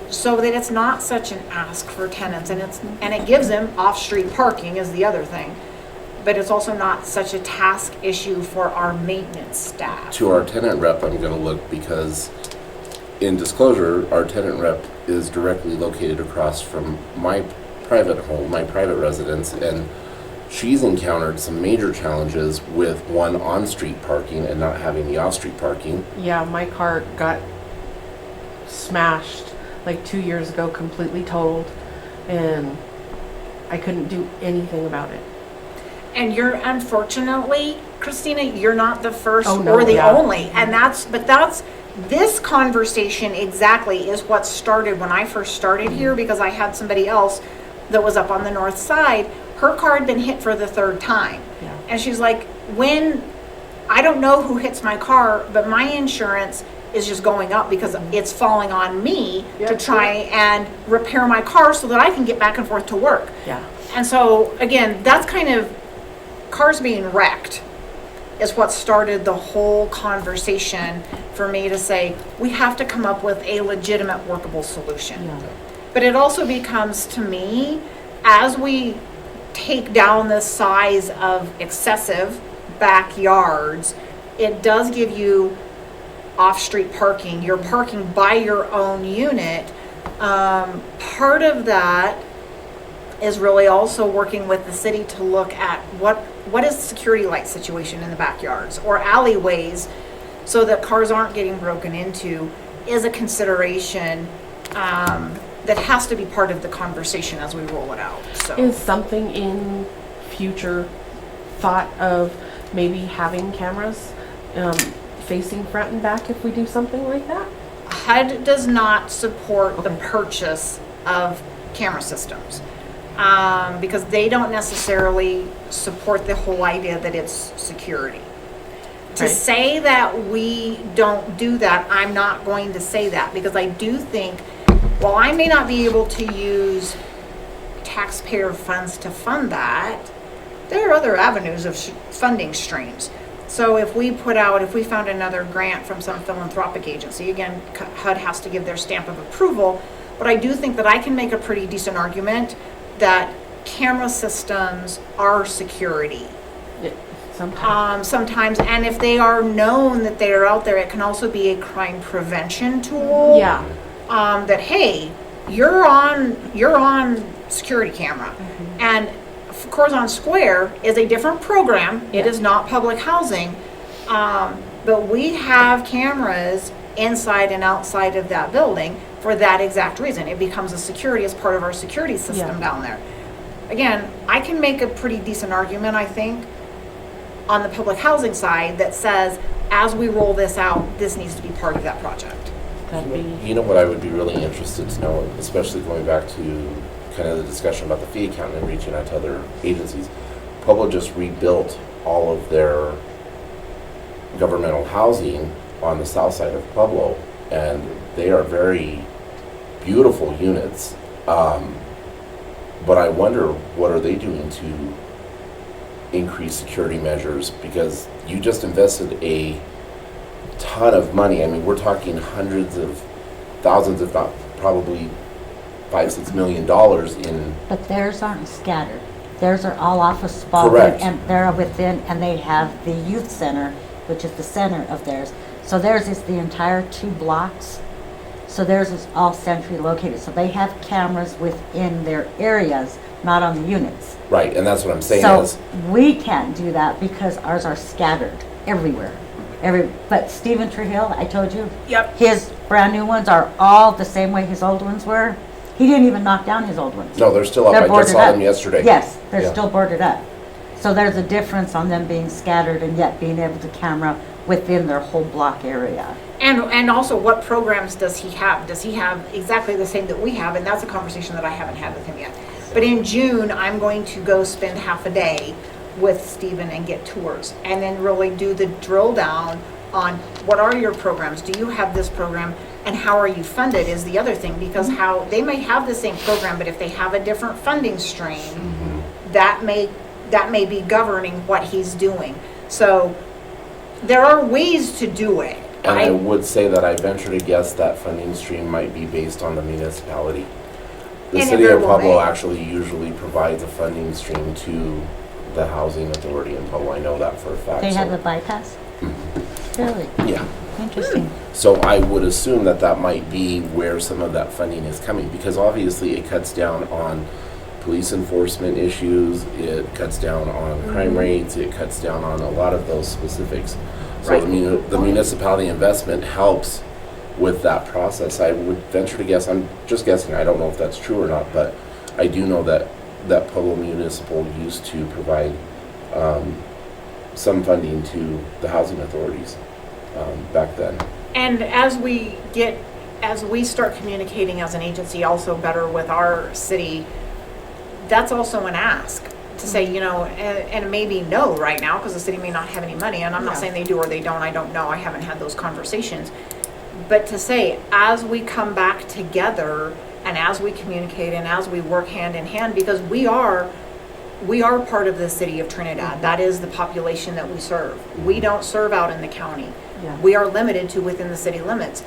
so that it's not such an ask for tenants, and it gives them off-street parking is the other thing. But it's also not such a task issue for our maintenance staff. To our tenant rep, I'm gonna look, because in disclosure, our tenant rep is directly located across from my private home, my private residence, and she's encountered some major challenges with one on-street parking and not having the off-street parking. Yeah, my car got smashed like 2 years ago, completely totaled, and I couldn't do anything about it. And you're, unfortunately, Christina, you're not the first Oh, no, or the yeah. only. And this conversation exactly is what started when I first started here, because I had somebody else that was up on the north side. Her car had been hit for the 3rd time. Yeah. And she's like, I don't know who hits my car, but my insurance is just going up because it's falling on me to try and repair my car so that I can get back and forth to work. Yeah. And so, again, that's kind of, cars being wrecked is what started the whole conversation for me to say, we have to come up with a legitimate workable solution. Yeah. But it also becomes, to me, as we take down the size of excessive backyards, it does give you off-street parking. You're parking by your own unit. Part of that is really also working with the city to look at what is the security light situation in the backyards or alleyways, so that cars aren't getting broken into, is a consideration that has to be part of the conversation as we roll it out. So Is something in future thought of maybe having cameras facing front and back if we do something like that? HUD does not support the purchase of camera systems. Because they don't necessarily support the whole idea that it's security. To Right. say that we don't do that, I'm not going to say that, because I do think, while I may not be able to use taxpayer funds to fund that, there are other avenues of funding streams. So if we found another grant from some philanthropic agency, again, HUD has to give their stamp of approval, but I do think that I can make a pretty decent argument that camera systems are security. Sometimes, and if they are known that they are out there, it can also be a crime prevention tool. Yeah. That, hey, you're on security camera. And Corazon Square is a different program. It is not public housing. But we have cameras inside and outside of that building for that exact reason. It becomes a security as part of our security system down there. Again, I can make a pretty decent argument, I think, on the public housing side that says, as we roll this out, this needs to be part of that project. That'd be, You know what I would be really interested to know, especially going back to kind of the discussion about the fee account and reaching out to other agencies. Pueblo just rebuilt all of their governmental housing on the south side of Pueblo, and they are very beautiful units. But I wonder, what are they doing to increase security measures? Because you just invested a ton of money. I mean, we're talking hundreds of thousands, if not probably $5-6 million in. But theirs aren't scattered. Theirs are all off of Spalding. Correct. And they're within, and they have the youth center, which is the center of theirs. So theirs is the entire 2 blocks. So theirs is all centrally located. So they have cameras within their areas, not on the units. Right, and that's what I'm saying So is, we can't do that because ours are scattered everywhere. But Stephen Trehill, I told you, Yep. his brand new ones are all the same way his old ones were. He didn't even knock down his old ones. no, they're still up. They're I just boarded saw up. them yesterday. Yes, they're Yeah. still boarded up. So there's a difference on them being scattered and yet being able to camera within their whole block area. And also, what programs does he have? Does he have exactly the same that we have? And that's a conversation that I haven't had with him yet. But in June, I'm going to go spend half a day with Stephen and get tours, and then really do the drill down on what are your programs? Do you have this program? And how are you funded is the other thing, because how, they may have the same program, but if they have a different funding stream, that may be governing what he's doing. So there are ways to do it. And I would say that I venture to guess that funding stream might be based on the municipality. The And it city very of well Pueblo may. actually usually provides a funding stream to the housing authority in Pueblo. I know that for a fact. They so- have a bypass? Really? Yeah. Interesting. So I would assume that that might be where some of that funding is coming, because obviously it cuts down on police enforcement issues, it cuts down on crime rates, it cuts down on a lot of those specifics. So Right. the municipality investment helps with that process. I would venture to guess, I'm just guessing, I don't know if that's true or not, but I do know that Pueblo Municipal used to provide some funding to the housing authorities back then. And as we start communicating as an agency also better with our city, that's also an ask to say, you know, and maybe no right now, because the city may not have any money, and I'm not saying they do or they don't, I don't know, I haven't had those conversations. But to say, as we come back together and as we communicate and as we work hand in hand, because we are part of the city of Trinidad. That is the population that we serve. We don't serve out in the county. Yeah. We are limited to within the city limits.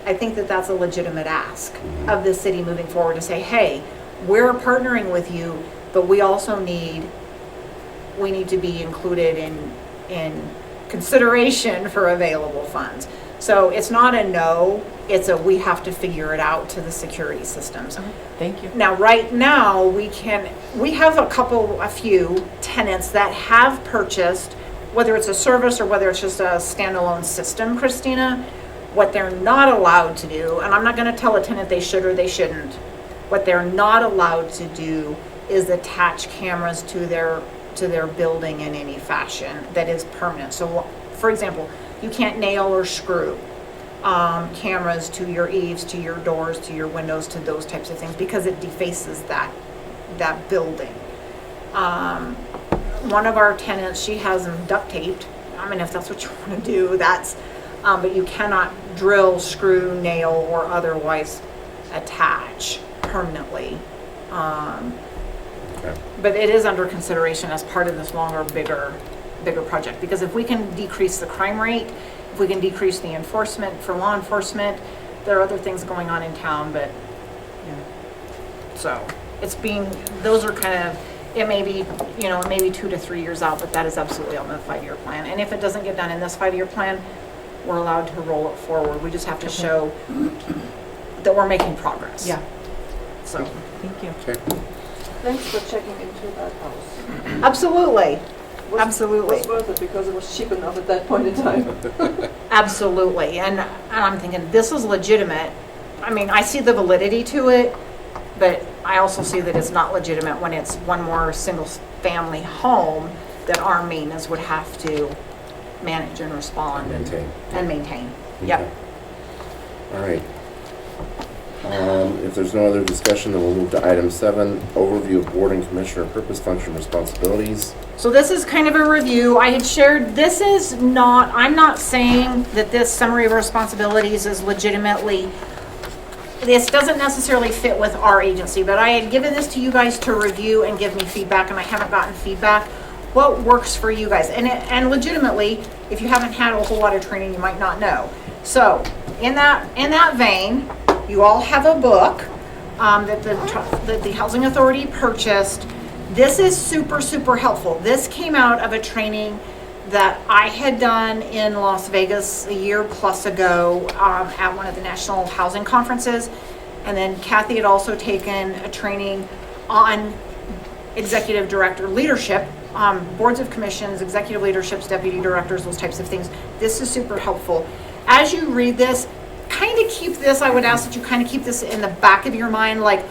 I think that that's a legitimate ask of the city moving forward to say, hey, we're partnering with you, but we also need to be included in consideration for available funds. So it's not a no, it's a we have to figure it out to the security systems. Thank you. Now, right now, we have a few tenants that have purchased, whether it's a service or whether it's just a standalone system, Christina. What they're not allowed to do, and I'm not gonna tell a tenant they should or they shouldn't, what they're not allowed to do is attach cameras to their building in any fashion that is permanent. So, for example, you can't nail or screw cameras to your eaves, to your doors, to your windows, to those types of things, because it defaces that building. One of our tenants, she has them duct taped. I mean, if that's what you want to do, that's, but you cannot drill, screw, nail, or otherwise attach permanently. Okay. But it is under consideration as part of this longer, bigger project, because if we can decrease the crime rate, if we can decrease the enforcement for law enforcement, there are other things going on in town, but, so, those are kind of, it may be, it may be 2 to 3 years out, but that is absolutely on the 5-year plan. And if it doesn't get done in this 5-year plan, we're allowed to roll it forward. We just have to show that we're making progress. Yeah, So, thank you. Okay. Thanks for checking into that house. absolutely, Was- Absolutely. Was worth it because it was cheap enough at that point in time. absolutely. And I'm thinking, this is legitimate. I mean, I see the validity to it, but I also see that it's not legitimate when it's one more single-family home that our maintenance would have to manage and respond and maintain. Yep. Okay. All right. If there's no other discussion, then we'll move to item 7, overview of board and commissioner purpose, function, responsibilities. So this is kind of a review. I had shared, I'm not saying that this summary of responsibilities is legitimately, this doesn't necessarily fit with our agency, but I had given this to you guys to review and give me feedback, and I haven't gotten feedback. What works for you guys? And legitimately, if you haven't had a whole lot of training, you might not know. So in that vein, you all have a book that the Housing Authority purchased. This is super, super helpful. This came out of a training that I had done in Las Vegas a year plus ago at one of the national housing conferences. And then Kathy had also taken a training on executive director leadership, boards of commissions, executive leaderships, deputy directors, those types of things. This is super helpful. As you read this, I would ask that you kind of keep this in the back of your mind, like,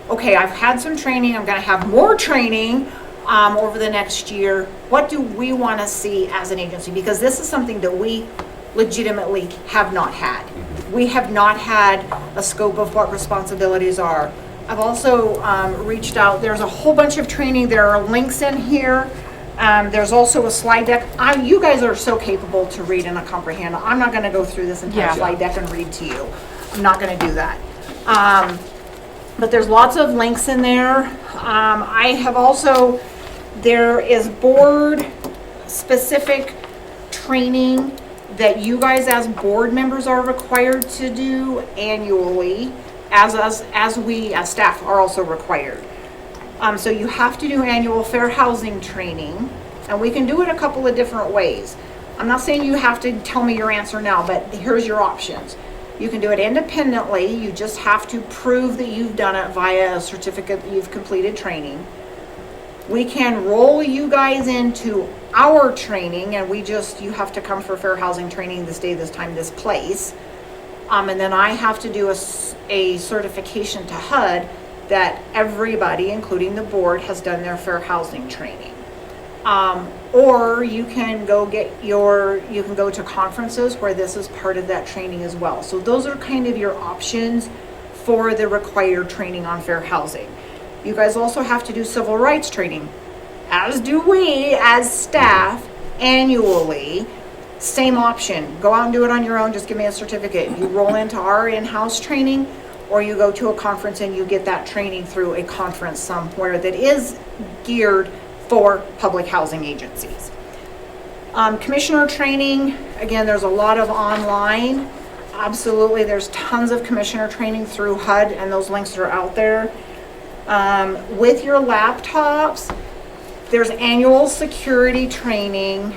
okay, I've had some training, I'm gonna have more training over the next year. What do we wanna see as an agency? Because this is something that we legitimately have not had. We have not had a scope of what responsibilities are. I've also reached out, there's a whole bunch of training, there are links in here There's also a slide deck. You guys are so capable to read and comprehend. I'm not gonna go through this entire Yeah. slide deck and read to you. I'm not gonna do that. But there's lots of links in there. I have also, there is board specific training that you guys as board members are required to do annually, as we as staff are also required. So you have to do annual fair housing training, and we can do it a couple of different ways. I'm not saying you have to tell me your answer now, but here's your options. You can do it independently. You just have to prove that you've done it via a certificate that you've completed training. We can roll you guys into our training, and you have to come for fair housing training this day, this time, this place. And then I have to do a certification to HUD that everybody, including the board, has done their fair housing training. Or you can go to conferences where this is part of that training as well. So those are kind of your options for the required training on fair housing. You guys also have to do civil rights training, as do we as staff annually. Same option. Go out and do it on your own. Just give me a certificate. You roll into our in-house training, or you go to a conference and you get that training through a conference somewhere that is geared for public housing agencies. Commissioner training, again, there's a lot of online. Absolutely, there's tons of commissioner training through HUD, and those links are out there. With your laptops, there's annual security training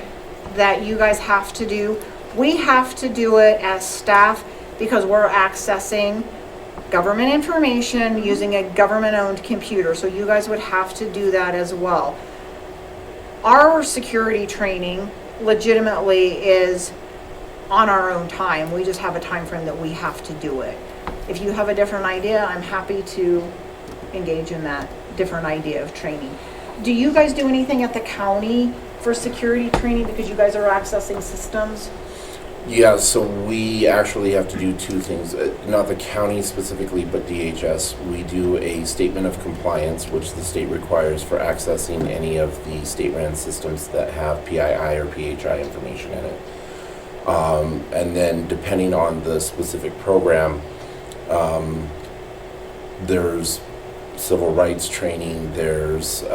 that you guys have to do. We have to do it as staff because we're accessing government information using a government-owned computer, so you guys would have to do that as well. Our security training legitimately is on our own time. We just have a time frame that we have to do it. If you have a different idea, I'm happy to engage in that different idea of training. Do you guys do anything at the county for security training because you guys are accessing systems? Yeah, so we actually have to do two things, not the county specifically, but DHS. We do a statement of compliance, which the state requires for accessing any of the state ran systems that have PII or PHI information in it. And then depending on the specific program, there's civil rights training, there's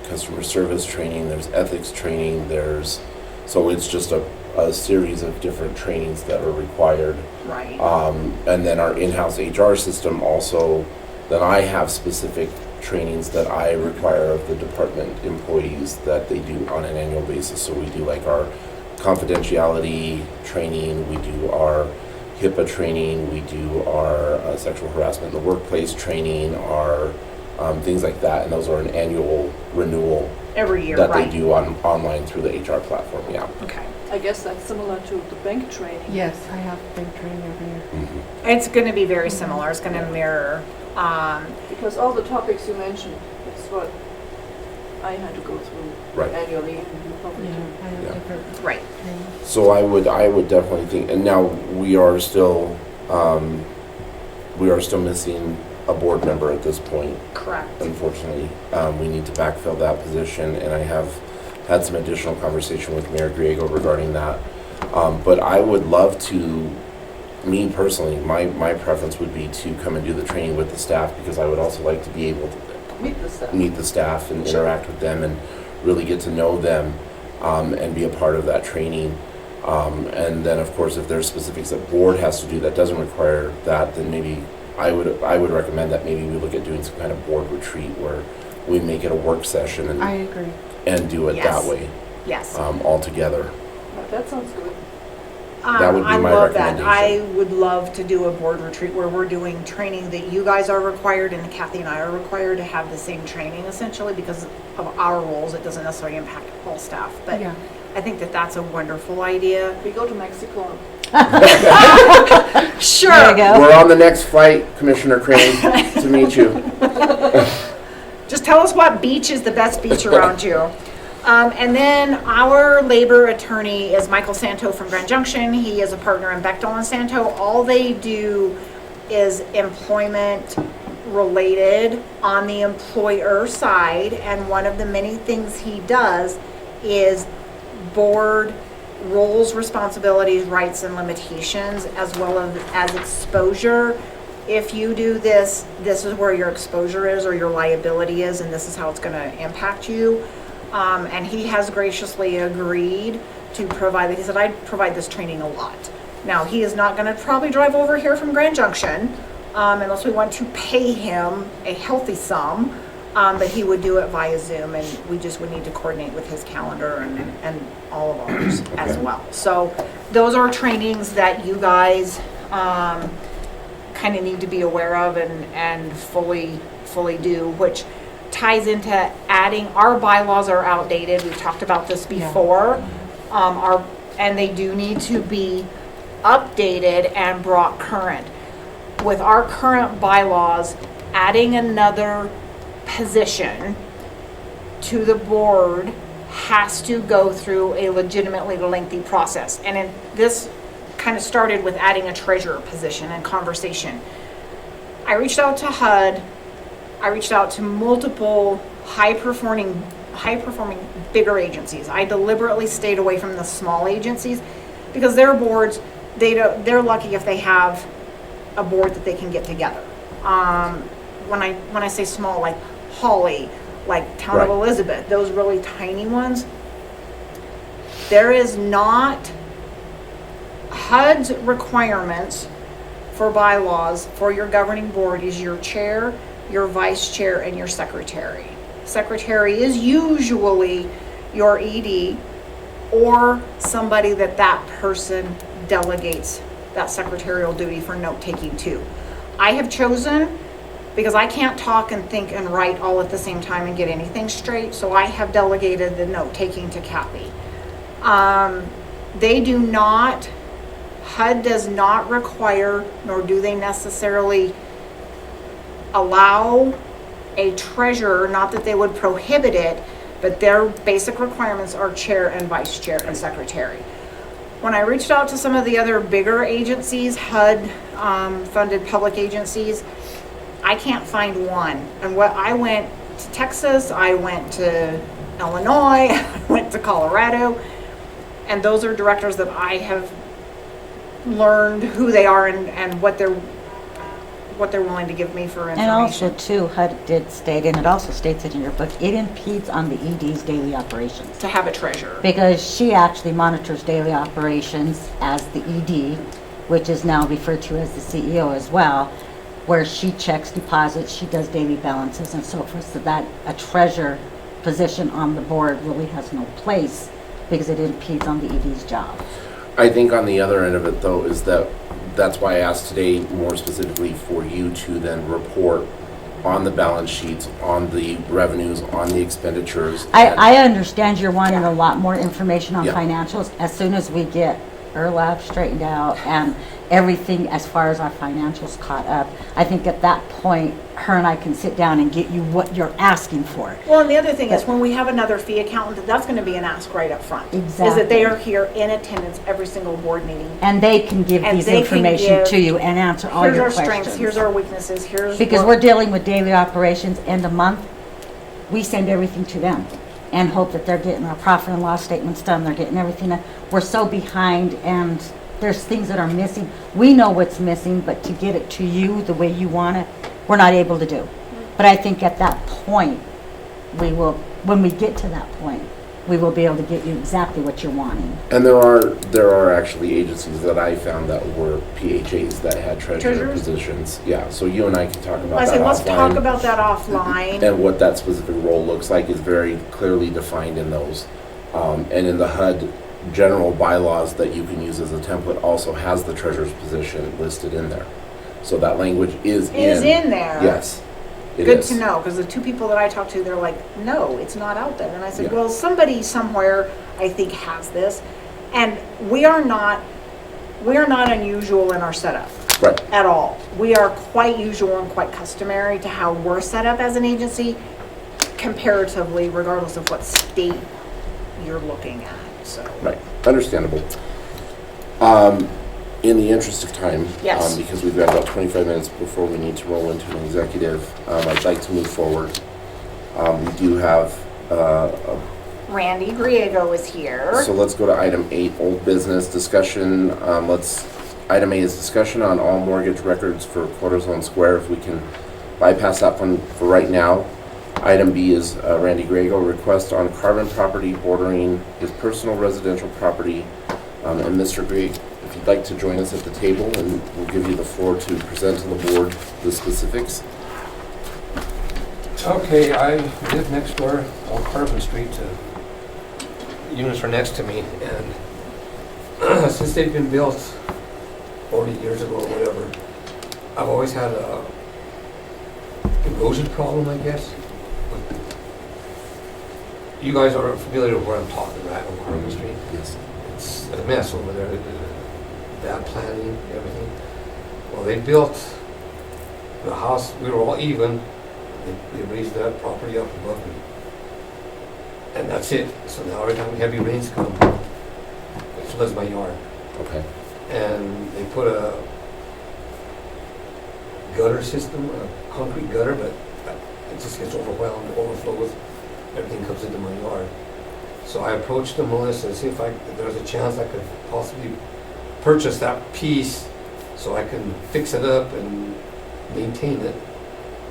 customer service training, there's ethics training, so it's just a series of different trainings that are required. Right. And then our in-house HR system also, then I have specific trainings that I require of the department employees that they do on an annual basis. So we do like our confidentiality training, we do our HIPAA training, we do our sexual harassment in the workplace training, our things like that. And those are an annual renewal Every year, that right? they do online through the HR platform, yeah. Okay. I guess that's similar to the bank training. Yes, I have bank training every year. Mm-hmm. It's going to be very similar. It's going to mirror. Because all the topics you mentioned, that's what I had to go through Right. annually, and you probably Yeah, do. I have Yeah. different Right. things. So I would definitely think, and now we are still missing a board member at this point, Correct. unfortunately. We need to backfill that position, and I have had some additional conversation with Mayor Griego regarding that. But I would love to, me personally, my preference would be to come and do the training with the staff, because I would also like to be able to Meet the staff. meet the staff and Sure. interact with them and really get to know them, and be a part of that training. And then, of course, if there's specifics that board has to do that doesn't require that, then maybe I would recommend that maybe we look at doing some kind of board retreat where we make it a work session I and agree. do it Yes. that way, Yes. all together. That sounds good. That would be I my love that. recommendation. I would love to do a board retreat where we're doing training that you guys are required and Kathy and I are required to have the same training essentially because of our roles. It doesn't necessarily impact all staff, but Yeah. I think that that's a wonderful idea. We go to Mexico. Sure. There you go. We're on the next flight, Commissioner Crane, to meet you. Just tell us what beach is the best beach around you. And then our labor attorney is Michael Santo from Grand Junction. He is a partner in Bechtel and Santo. All they do is employment related on the employer side, and one of the many things he does is board roles, responsibilities, rights, and limitations, as well as exposure. If you do this, this is where your exposure is or your liability is, and this is how it's going to impact you. And he has graciously agreed to provide it. He said, I'd provide this training a lot. Now, he is not going to probably drive over here from Grand Junction unless we want to pay him a healthy sum, but he would do it via Zoom, and we just would need to coordinate with his calendar and all of ours as well. So those are trainings that you guys kind of need to be aware of and fully do, which ties into adding, our bylaws are outdated. We've talked about this before. And they do need to be updated and brought current. With our current bylaws, adding another position to the board has to go through a legitimately lengthy process. And this kind of started with adding a treasurer position and conversation. I reached out to HUD. I reached out to multiple high-performing bigger agencies. I deliberately stayed away from the small agencies because their boards, they're lucky if they have a board that they can get together. When I say small, like Holly, like Town of Elizabeth, those really tiny ones, there is not, HUD's requirements for bylaws for your governing board is your chair, your vice chair, and your secretary. Secretary is usually your ED or somebody that person delegates that secretarial duty for note-taking to. I have chosen, because I can't talk and think and write all at the same time and get anything straight, so I have delegated the note-taking to Kathy. They do not, HUD does not require, nor do they necessarily allow a treasurer, not that they would prohibit it, but their basic requirements are chair and vice chair and secretary. When I reached out to some of the other bigger agencies, HUD funded public agencies, I can't find one. And I went to Texas, I went to Illinois, I went to Colorado, and those are directors that I have learned who they are and what they're willing to give me for information. And also too, HUD did state, and it also states it in your book, it impedes on the ED's daily operations. To have a treasurer. Because she actually monitors daily operations as the ED, which is now referred to as the CEO as well, where she checks deposits, she does daily balances and so forth, so that a treasurer position on the board really has no place because it impedes on the ED's job. I think on the other end of it, though, is that's why I asked today more specifically for you to then report on the balance sheets, on the revenues, on the expenditures. I understand you're wanting a lot more information on Yeah. financials. As soon as we get ERLAB straightened out and everything as far as our financials caught up, I think at that point, her and I can sit down and get you what you're asking for. Well, and the other thing is when we have another fee accountant, that's going to be an ask right up front. Is that they are here in attendance every single board meeting. And they can give And these they can information give, to you and answer all Here's your our questions. strengths, here's our weaknesses, here's Because what- we're dealing with daily operations end of month, we send everything to them and hope that they're getting our profit and loss statements done, they're getting everything done. We're so behind and there's things that are missing. We know what's missing, but to get it to you the way you want it, we're not able to do. But I think at that point, we will, when we get to that point, we will be able to get you exactly what you're wanting. And there are actually agencies that I found that were PHAs that had treasurer Treasurers? positions. Yeah, so you and I can talk about I that said, let's talk offline. about that offline. And what that specific role looks like is very clearly defined in those. And in the HUD general bylaws that you can use as a template also has the treasurer's position listed in there. So that language is in there. Yes, it Good is. to know, because the two people that I talked to, they're like, no, it's not out there. And I said, Yeah. well, somebody somewhere, I think, has this. And we are not unusual in our setup Right. at all. We are quite usual and quite customary to how we're set up as an agency, comparatively, regardless of what state you're looking at, so. Right, understandable. in the interest of time, Yes. because we've got about 25 minutes before we need to roll into an executive, I'd like to move forward. We do have, Randy Griego is here. so let's go to item 8, old business discussion. Item 8 is discussion on all mortgage records for Quarterzone Square, if we can bypass that one for right now. Item B is Randy Griego, request on carbon property bordering his personal residential property. And Mr. Grieg, if you'd like to join us at the table, and we'll give you the floor to present to the board the specifics. Okay, I live next door on Carbon Street. The units are next to me, and since they've been built 40 years ago or whatever, I've always had a erosion problem, I guess. You guys are familiar with where I'm talking, right, on Carbon Street? Yes. It's a mess over there, bad planning, everything. Well, they built the house, we were all even, they raised that property up above me. And that's it. So now every time heavy rains come, it floods my yard. Okay. And they put a gutter system, a concrete gutter, but it just gets overwhelmed, overflows, everything comes into my yard. So I approached the Melissa to see if there's a chance I could possibly purchase that piece so I can fix it up and maintain it,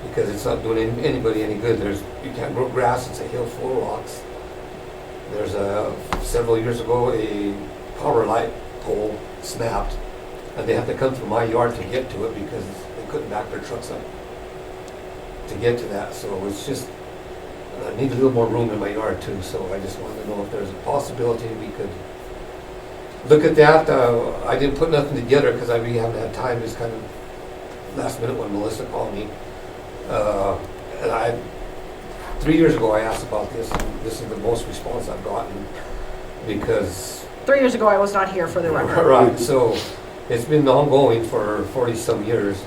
because it's not doing anybody any good. You can't grow grass, it's a hill full of rocks. There's several years ago, a power light pole snapped, and they had to come through my yard to get to it because they couldn't back their trucks up to get to that. So it's just, I need a little more room in my yard too, so I just wanted to know if there's a possibility we could look at that. I didn't put nothing together because I really haven't had time. It's kind of last minute when Melissa called me. And 3 years ago I asked about this, and this is the most response I've gotten, because 3 years ago, I was not here for the record. right, so it's been ongoing for 40 some years,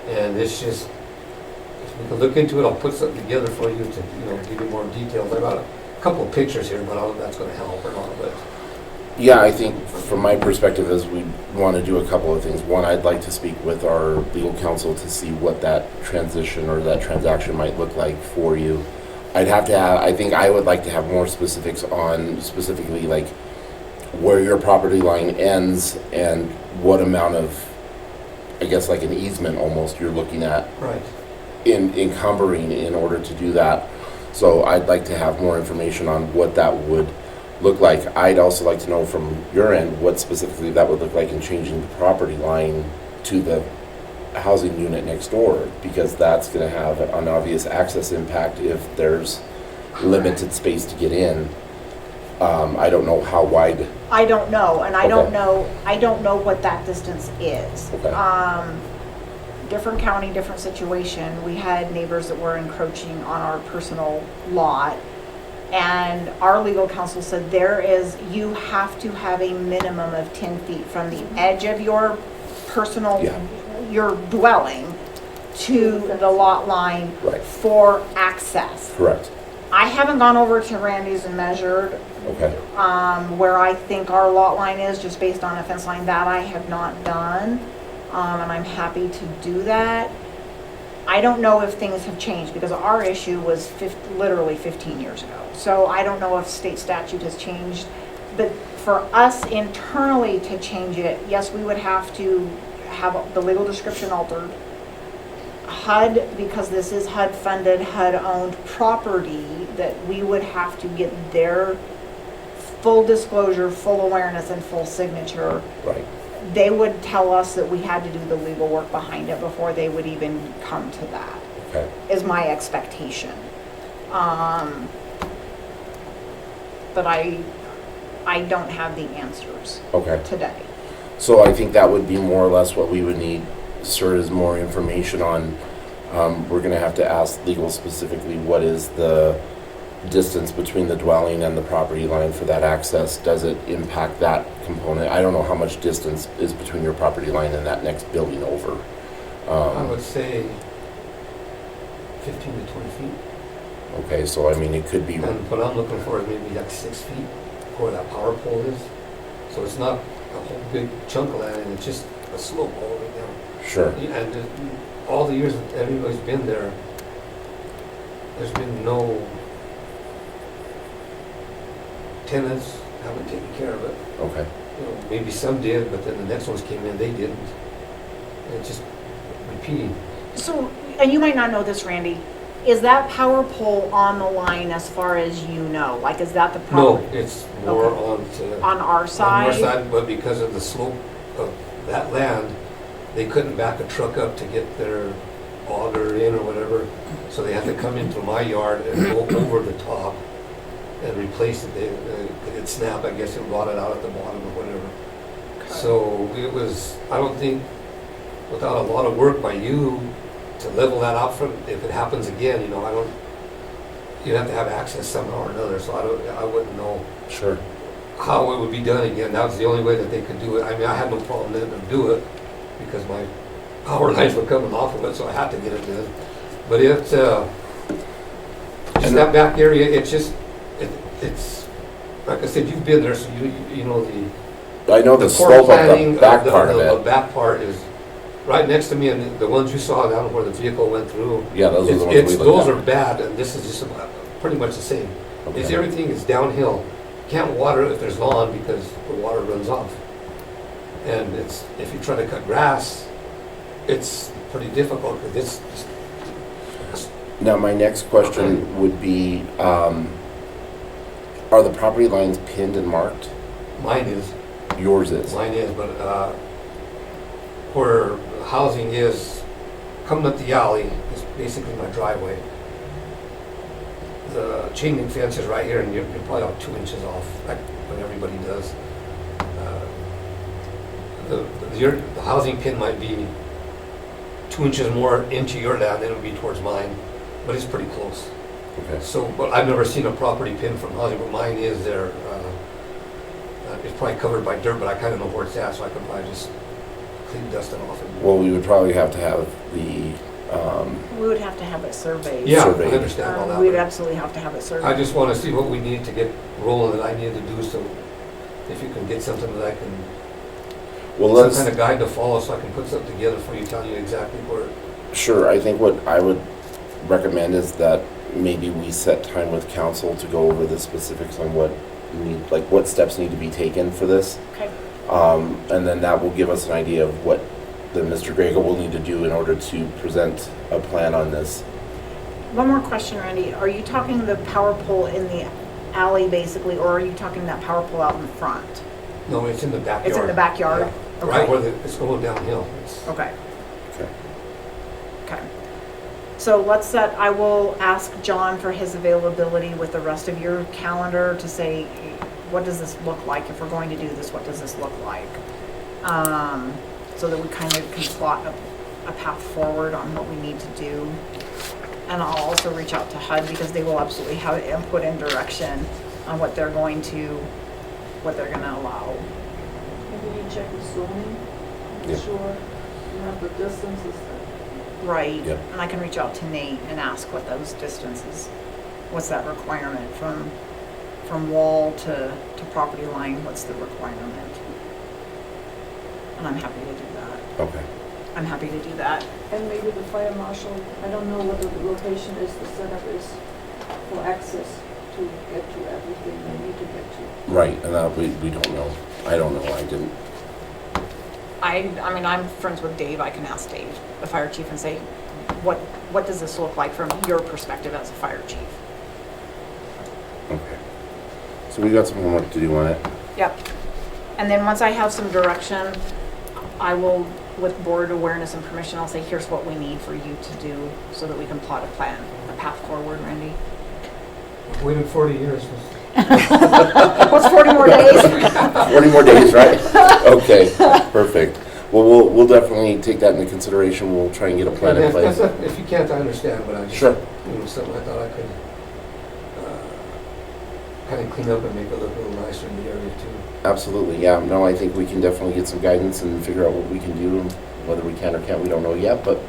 and it's just, if we can look into it, I'll put something together for you to, give you more details. I got a couple of pictures here, but I don't know if that's going to help or not, but. Yeah, I think from my perspective is we want to do a couple of things. One, I'd like to speak with our legal counsel to see what that transition or that transaction might look like for you. I think I would like to have more specifics on specifically like where your property line ends and what amount of, I guess like an easement almost you're looking at Right. in encumbering in order to do that. So I'd like to have more information on what that would look like. I'd also like to know from your end what specifically that would look like in changing the property line to the housing unit next door, because that's going to have an obvious access impact if there's limited space to get in. I don't know how wide. I don't know, and I Okay. don't know what that distance is. Okay. Different county, different situation. We had neighbors that were encroaching on our personal lot, and our legal counsel said you have to have a minimum of 10 feet from the edge of your personal, Yeah. your dwelling to the lot line Right. for access. Correct. I haven't gone over to Randy's and measured Okay. where I think our lot line is, just based on a fence line. That I have not done, and I'm happy to do that. I don't know if things have changed, because our issue was literally 15 years ago. So I don't know if state statute has changed, but for us internally to change it, yes, we would have to have the legal description altered. HUD, because this is HUD funded, HUD owned property, that we would have to get their full disclosure, full awareness, and full signature. Right. They would tell us that we had to do the legal work behind it before they would even come to that, Okay. is my expectation. But I don't have the answers Okay. today. So I think that would be more or less what we would need, sir, is more information on. We're going to have to ask legal specifically what is the distance between the dwelling and the property line for that access. Does it impact that component? I don't know how much distance is between your property line and that next building over. I would say 15 to 20 feet. Okay, so I mean, it could be, And what I'm looking for is maybe like 6 feet where that power pole is. So it's not a whole big chunk of land, and it's just a slope all the way down. Sure. And all the years that everybody's been there, there's been no tenants haven't taken care of it. Okay. You know, maybe some did, but then the next ones came in, they didn't. And it's just repeating. So, and you might not know this, Randy, is that power pole on the line as far as you know? Like, is that the No, property? it's more Okay. on On our our side? side, but because of the slope of that land, they couldn't back a truck up to get their auger in or whatever. So they had to come into my yard and go over the top and replace it. It snapped, I guess it rotted out at the bottom or whatever. So it was, I don't think, without a lot of work by you to level that out from, if it happens again, you know, I don't, you'd have to have access somehow or another, so I wouldn't know Sure. how it would be done again. That was the only way that they could do it. I mean, I had no problem letting them do it because my power lines were coming off of it, so I had to get it done. But just that back area, it's just, it's, like I said, you've been there, so you know I know the poor slope of planning the back part of the it. back part is right next to me, and the ones you saw down where the vehicle went through. Yeah, those are the ones we Those looked are at. bad, and this is just about, pretty much the same. It's Okay. everything is downhill. Can't water it if there's lawn because the water runs off. And it's, if you try to cut grass, it's pretty difficult because it's Now, my next question would be, are the property lines pinned and marked? mine is. Yours is. Mine is, but where housing is, coming up the alley is basically my driveway. The chain link fence is right here, and you're probably about 2 inches off, like what everybody does. The housing pin might be 2 inches more into your land than it would be towards mine, but it's pretty close. Okay. So, but I've never seen a property pin from housing, but mine is there. It's probably covered by dirt, but I kind of know where it's at, so I can probably just clean, dust it off. Well, we would probably have to have the, We would have to have it surveyed. Yeah, I surveyed. understand all that. We'd but absolutely have to have it surveyed. I just want to see what we need to get rolling that I need to do, so if you can get something that I can, well, some let's, kind of guide to follow, so I can put something together for you, telling you exactly where. sure, I think what I would recommend is that maybe we set time with council to go over the specifics on what what steps need to be taken for this. Okay. And then that will give us an idea of what the Mr. Grego will need to do in order to present a plan on this. One more question, Randy. Are you talking the power pole in the alley basically, or are you talking that power pole out in front? No, it's in the backyard. It's in the backyard? Yeah. Right Okay. where it's going downhill. It's- Okay. Okay. Okay. So let's set, I will ask John for his availability with the rest of your calendar to say, what does this look like? If we're going to do this, what does this look like? So that we kind of can plot a path forward on what we need to do. And I'll also reach out to HUD because they will absolutely have input and direction on what they're going to allow. Maybe you check the zoning, Yeah. make sure you have the distances. Right, Yep. and I can reach out to Nate and ask what those distances, what's that requirement from wall to property line, what's the requirement? And I'm happy to do that. Okay. I'm happy to do that. And maybe the fire marshal, I don't know what the location is, the setup is for access to get to everything they need to get to. Right, and that we don't know. I don't know. I didn't. I mean, I'm friends with Dave, I can ask Dave, the fire chief, and say, what does this look like from your perspective as a fire chief? Okay. So we got some homework to do on it. Yep. And then once I have some direction, I will, with board awareness and permission, I'll say, here's what we need for you to do so that we can plot a plan, a path forward, Randy. I've waited 40 years. What's 40 more days? 40 more days, right? Okay, perfect. Well, we'll definitely take that into consideration. We'll try and get a plan in place. If you can't, I understand, but I just, Sure. Something I thought I could kind of clean up and make it look a little nicer in the area too. Absolutely, yeah. No, I think we can definitely get some guidance and figure out what we can do. Whether we can or can't, we don't know yet, but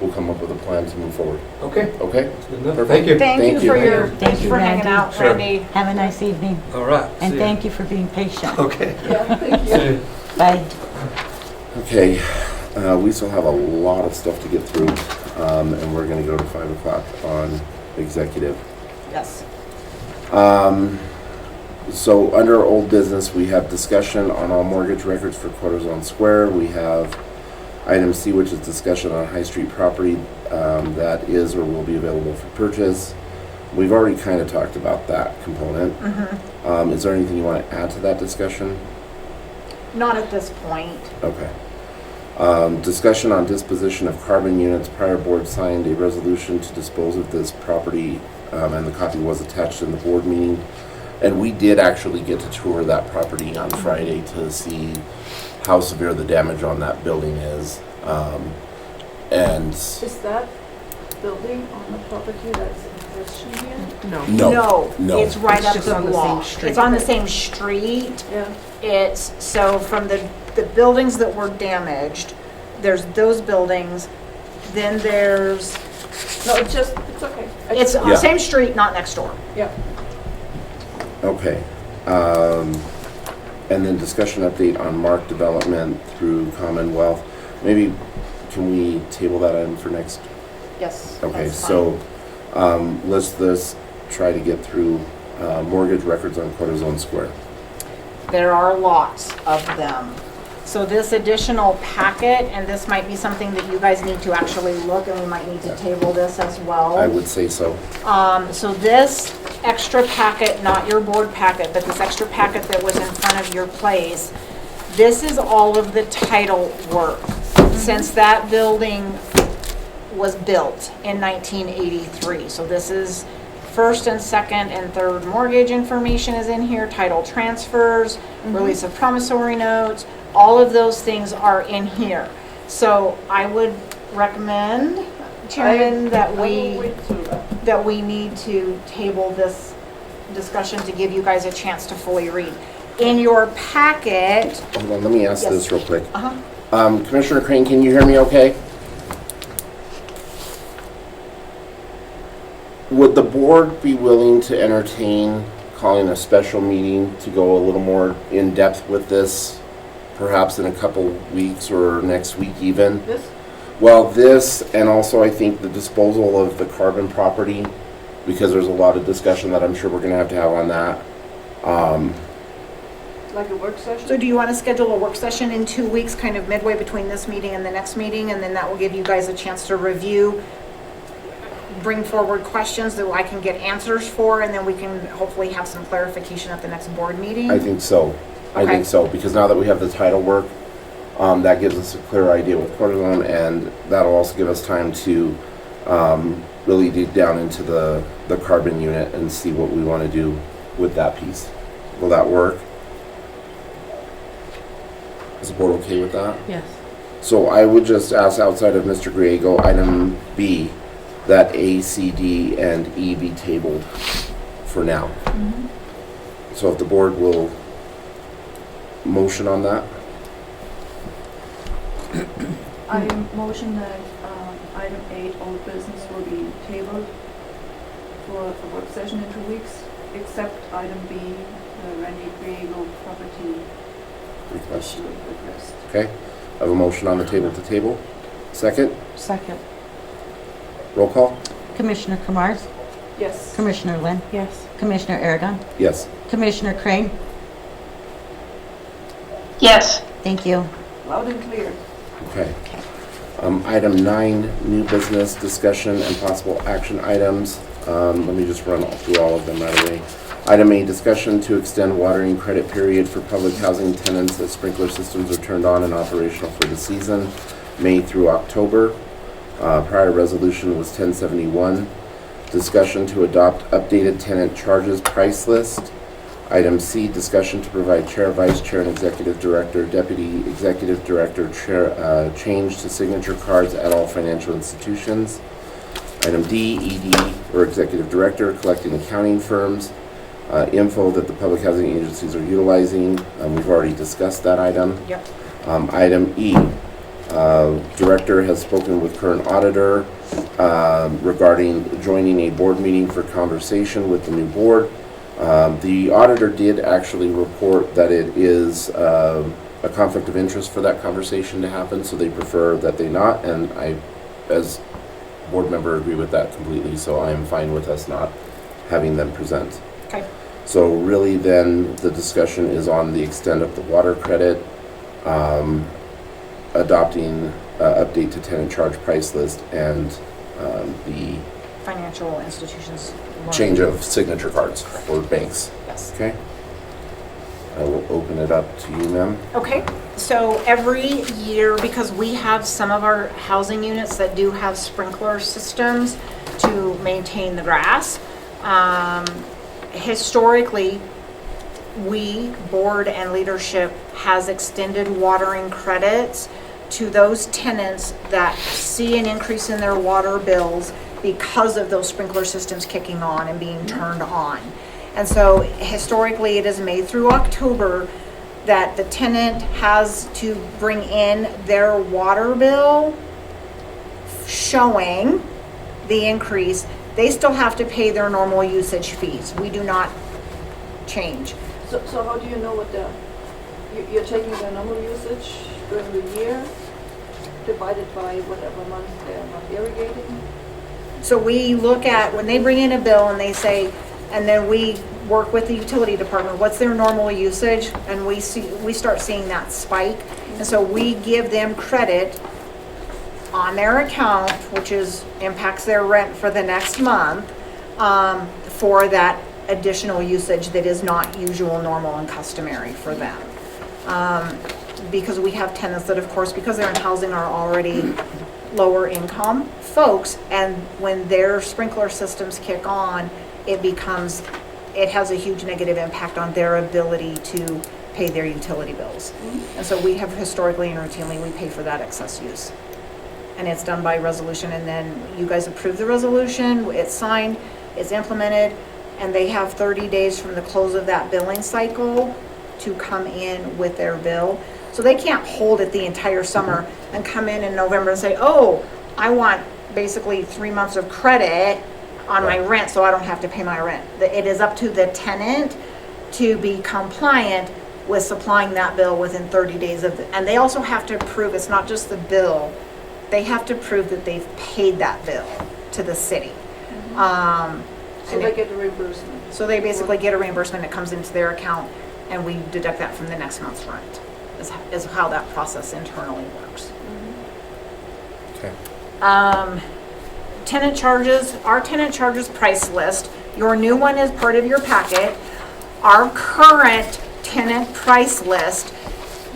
we'll come up with a plan to move forward. Okay, Okay? that's good enough. Perfect. Thank you. Thank Thank you for you. your, Thank thanks you, for hanging Randy. out, Sure. Randy. Have a nice evening, All right. and thank you for being patient. Okay. Yeah, thank you. See you. Bye. Okay, we still have a lot of stuff to get through, and we're gonna go to 5 o'clock on executive. Yes. So under old business, we have discussion on all mortgage records for Quarterzone Square. We have item C, which is discussion on High Street property that is or will be available for purchase. We've already kind of talked about that component. Is there anything you want to add to that discussion? Not at this point. Okay. Discussion on disposition of carbon units. Prior board signed a resolution to dispose of this property, and the copy was attached in the board meeting. And we did actually get to tour that property on Friday to see how severe the damage on that building is. And Is that building on the property that's in question here? no, It's right It's up just the on the same block. street. It's on the same street. Yeah. It's, so from the buildings that were damaged, there's those buildings, then there's, No, it's just, it's okay. it's on Yeah. the same street, not next door. Yeah. Okay. And then discussion update on Mark development through Commonwealth. Maybe can we table that item for next? Yes. Okay, that's fine. so let's try to get through mortgage records on Quarterzone Square. There are lots of them. So this additional packet, and this might be something that you guys need to actually look, and we might need to table this as well. I would say so. So this extra packet, not your board packet, but this extra packet that was in front of your place, this is all of the title work. Since that building was built in 1983. So this is first and second and third mortgage information is in here, title transfers, release of promissory notes, all of those things are in here. So I would recommend, Chairman, that I will we wait through that. that we need to table this discussion to give you guys a chance to fully read. In your packet, Hold on, let me ask Yes. this real quick. uh-huh, Commissioner Crane, can you hear me okay? Would the board be willing to entertain calling a special meeting to go a little more in depth with this, perhaps in a couple weeks or next week even? This, Well, this, and also I think the disposal of the carbon property, because there's a lot of discussion that I'm sure we're gonna have to have on that. like a work session? so do you want to schedule a work session in 2 weeks, kind of midway between this meeting and the next meeting? And then that will give you guys a chance to review, bring forward questions that I can get answers for, and then we can hopefully have some clarification at the next board meeting? I think so. I Okay. think so, because now that we have the title work, that gives us a clear idea with Quarterzone, and that'll also give us time to really dig down into the carbon unit and see what we want to do with that piece. Will that work? Is the board okay with that? Yes. So I would just ask, outside of Mr. Griego, item B, that A, C, D, and E be tabled for now. So if the board will motion on that? I motion that item 8, old business, will be tabled for a work session in 2 weeks, except item B, the Randy Griego property Request. issue request. Okay, I have a motion on the table to table. Second, Second. roll call? Commissioner Kamars, Yes. Commissioner Lynn, Yes. Commissioner Aragon, Yes. Commissioner Crane, Yes. thank you. Loud and clear. Okay. Item 9, new business discussion and possible action items. Let me just run through all of them right away. Item A, discussion to extend watering credit period for public housing tenants as sprinkler systems are turned on and operational for the season, May through October. Prior resolution was 1071. Discussion to adopt updated tenant charges price list. Item C, discussion to provide chair, vice chair, and executive director, deputy executive director chair, change to signature cards at all financial institutions. Item D, ED, or executive director, collecting accounting firms, info that the public housing agencies are utilizing. We've already discussed that item. Yep. Item E, Director has spoken with current auditor regarding joining a board meeting for conversation with the new board. The auditor did actually report that it is a conflict of interest for that conversation to happen, so they prefer that they not, and I, as board member, agree with that completely, so I am fine with us not having them present. Okay. So really then, the discussion is on the extent of the water credit, adopting update to tenant charge price list, and the Financial institutions. change of signature cards for banks. Yes. Okay? I will open it up to you, ma'am. Okay, so every year, because we have some of our housing units that do have sprinkler systems to maintain the grass, historically, we, board and leadership, has extended watering credits to those tenants that see an increase in their water bills because of those sprinkler systems kicking on and being turned on. And so historically, it is May through October that the tenant has to bring in their water bill showing the increase. They still have to pay their normal usage fees. We do not change. So how do you know what you're taking the normal usage during the year, divided by whatever month they're not irrigating? So we look at, when they bring in a bill and they say, and then we work with the utility department, what's their normal usage? And we start seeing that spike. And so we give them credit on their account, which impacts their rent for the next month, for that additional usage that is not usual, normal, and customary for them. Because we have tenants that, of course, because they're in housing, are already lower income folks, and when their sprinkler systems kick on, it has a huge negative impact on their ability to pay their utility bills. And so we have historically and routinely, we pay for that excess use. And it's done by resolution, and then you guys approve the resolution, it's signed, it's implemented, and they have 30 days from the close of that billing cycle to come in with their bill. So they can't hold it the entire summer and come in November and say, oh, I want basically 3 months of credit on my rent so I don't have to pay my rent. It is up to the tenant to be compliant with supplying that bill within 30 days and they also have to prove, it's not just the bill, they have to prove that they've paid that bill to the city. So they get a reimbursement. So they basically get a reimbursement that comes into their account, and we deduct that from the next month's rent, is how that process internally works. Okay. Tenant charges, our tenant charges price list, your new one is part of your packet. Our current tenant price list,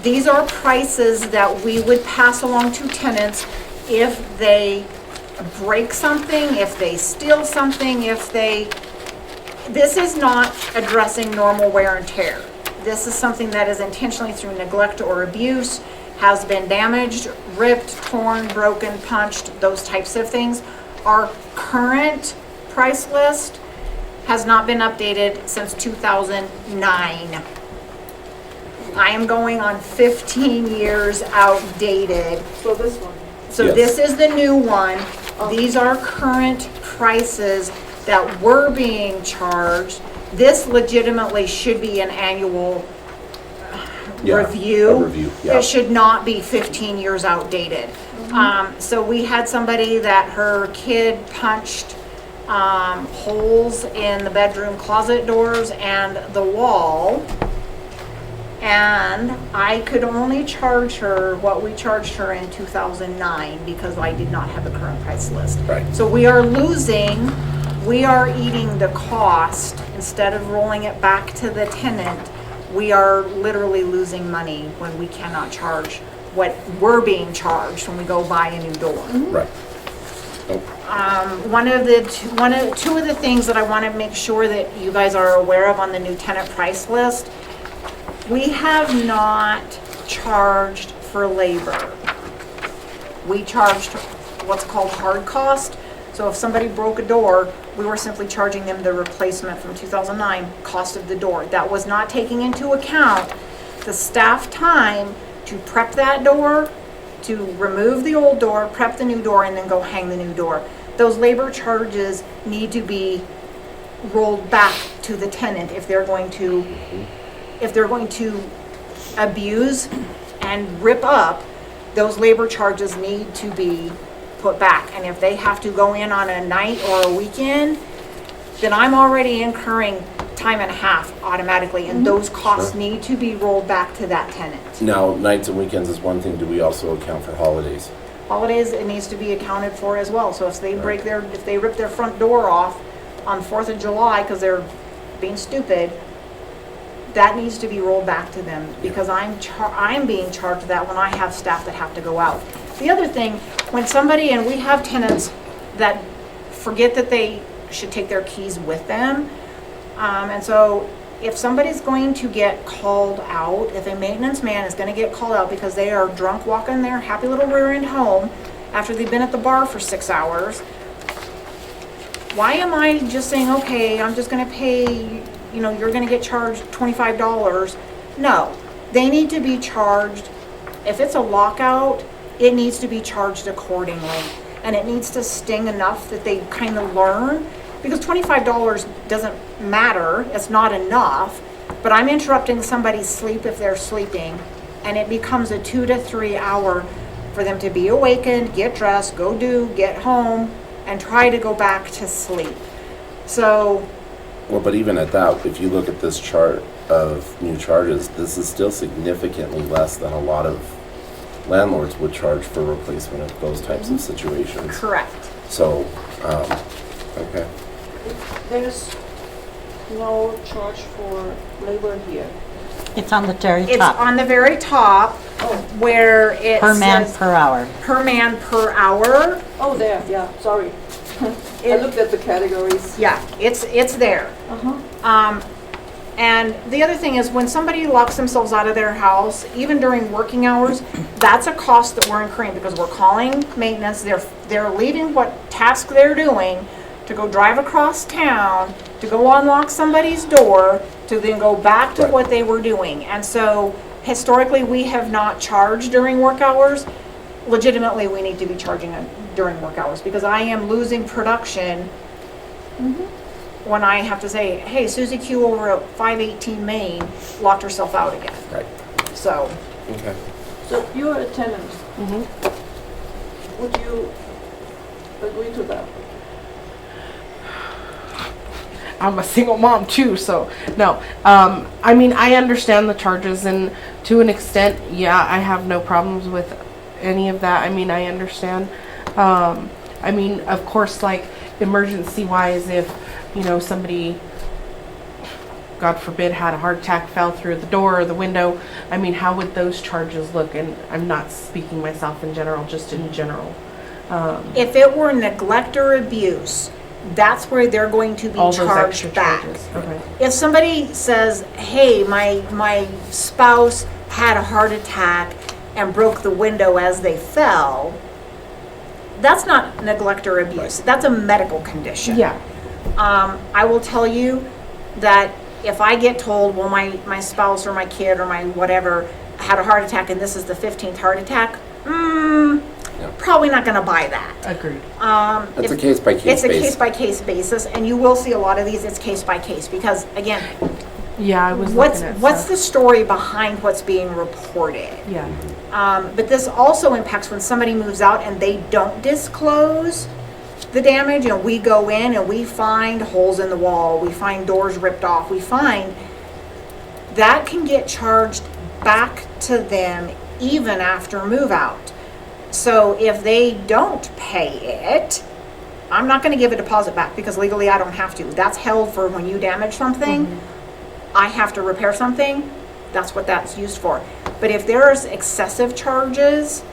these are prices that we would pass along to tenants if they break something, if they steal something, this is not addressing normal wear and tear. This is something that is intentionally through neglect or abuse, has been damaged, ripped, torn, broken, punched, those types of things. Our current price list has not been updated since 2009. I am going on 15 years outdated. So this one. So Yes. this is the new one. These are current prices that were being charged. This legitimately should be an annual Yeah, review. a review, yeah. It should not be 15 years outdated. So we had somebody that her kid punched holes in the bedroom closet doors and the wall. And I could only charge her what we charged her in 2009 because I did not have a current price list. Right. So we are eating the cost instead of rolling it back to the tenant. We are literally losing money when we cannot charge what we're being charged when we go buy a new door. Right. Two of the things that I want to make sure that you guys are aware of on the new tenant price list, we have not charged for labor. We charged what's called hard cost. So if somebody broke a door, we were simply charging them the replacement from 2009 cost of the door. That was not taking into account the staff time to prep that door, to remove the old door, prep the new door, and then go hang the new door. Those labor charges need to be rolled back to the tenant if they're going to abuse and rip up. Those labor charges need to be put back. And if they have to go in on a night or a weekend, then I'm already incurring time and a half automatically, and those costs Sure. need to be rolled back to that tenant. Now, nights and weekends is one thing. Do we also account for holidays? Holidays, it needs to be accounted for as well. So if they if they rip their front door off on 4th of July because they're being stupid, that needs to be rolled back to them, because I'm being charged that when I have staff that have to go out. The other thing, when somebody, and we have tenants that forget that they should take their keys with them, and so if somebody's going to get called out, if a maintenance man is going to get called out because they are drunk walking their happy little rear end home after they've been at the bar for 6 hours, why am I just saying, okay, I'm just going to pay, you're going to get charged $25? No, they need to be charged. If it's a lockout, it needs to be charged accordingly. And it needs to sting enough that they kind of learn, because $25 doesn't matter, it's not enough, but I'm interrupting somebody's sleep if they're sleeping, and it becomes a 2 to 3 hour for them to be awakened, get dressed, get home, and try to go back to sleep. So, Well, but even at that, if you look at this chart of new charges, this is still significantly less than a lot of landlords would charge for replacement of those types of situations. correct. So, okay. There's no charge for labor here. It's on the very It's top, on the very top where it per man says per hour. per man per hour. Oh, there, yeah, sorry. I It- looked at the categories. Yeah, it's there. Uh-huh. And the other thing is, when somebody locks themselves out of their house, even during working hours, that's a cost that we're incurring, because we're calling maintenance. They're leaving what task they're doing to go drive across town, to go unlock somebody's door, to then go back to Right. what they were doing. And so historically, we have not charged during work hours. Legitimately, we need to be charging during work hours, because I am losing production when I have to say, hey, Susie Q over at 518 Main locked herself out again. Right. So, Okay. So you're a tenant. Would you agree to that? I'm a single mom too, so no. I mean, I understand the charges, and to an extent, yeah, I have no problems with any of that. I mean, I understand. I mean, of course, like emergency wise, if somebody, God forbid, had a heart attack, fell through the door or the window, I mean, how would those charges look? And I'm not speaking myself in general, just in general. if it were neglect or abuse, that's where they're going to be All those extra charged back. charges. Okay. If somebody says, hey, my spouse had a heart attack and broke the window as they fell, that's not neglect or abuse. That's a medical condition. Yeah. I will tell you that if I get told, well, my spouse or my kid or my whatever had a heart attack and this is the 15th heart attack, probably not going to buy that. Agreed. That's a case-by-case It's a basis. case-by-case basis, and you will see a lot of these, it's case-by-case, because again, Yeah, I was what's looking at the stuff. story behind what's being reported? Yeah. But this also impacts when somebody moves out and they don't disclose the damage, and we go in and we find holes in the wall, we find doors ripped off, we find that can get charged back to them even after move out. So if they don't pay it, I'm not gonna give a deposit back, because legally I don't have to. That's held for when you damage something, I have to repair something, that's what that's used for. But if there's excessive charges,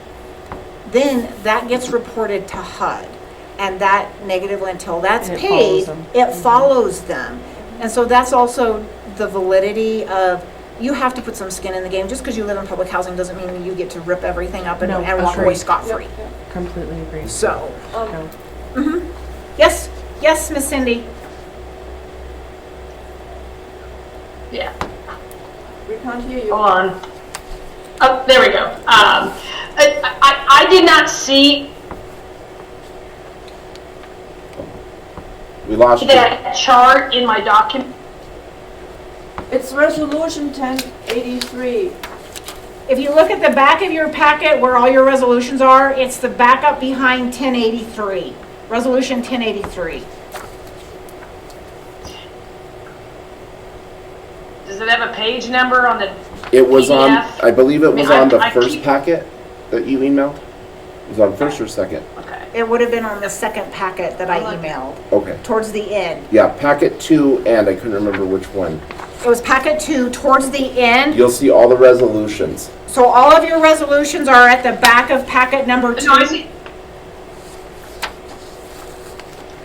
then that gets reported to HUD. And that negatively, until that's And it paid, follows them. it follows them. And so that's also the validity of, you have to put some skin in the game. Just because you live in public housing doesn't mean that you get to rip everything up and No, walk away agreed. scot-free. Completely agree. So, No. yes, Miss Cindy. Yeah, We can't hear you. hold on. Oh, there we go. I did not see We lost you. that chart in my document. It's resolution 1083. If you look at the back of your packet where all your resolutions are, it's the backup behind 1083, resolution 1083. Does it have a page number on the It was on, PDF? I believe it was I mean, on the I first keep- packet that you emailed? It was on first or second? Okay. It would have been on the second packet that I I like it. emailed, Okay. towards the end. Yeah, packet 2, and I couldn't remember which one. It was packet 2 towards the end. You'll see all the resolutions. So all of your resolutions are at the back of packet number 2. No, I see.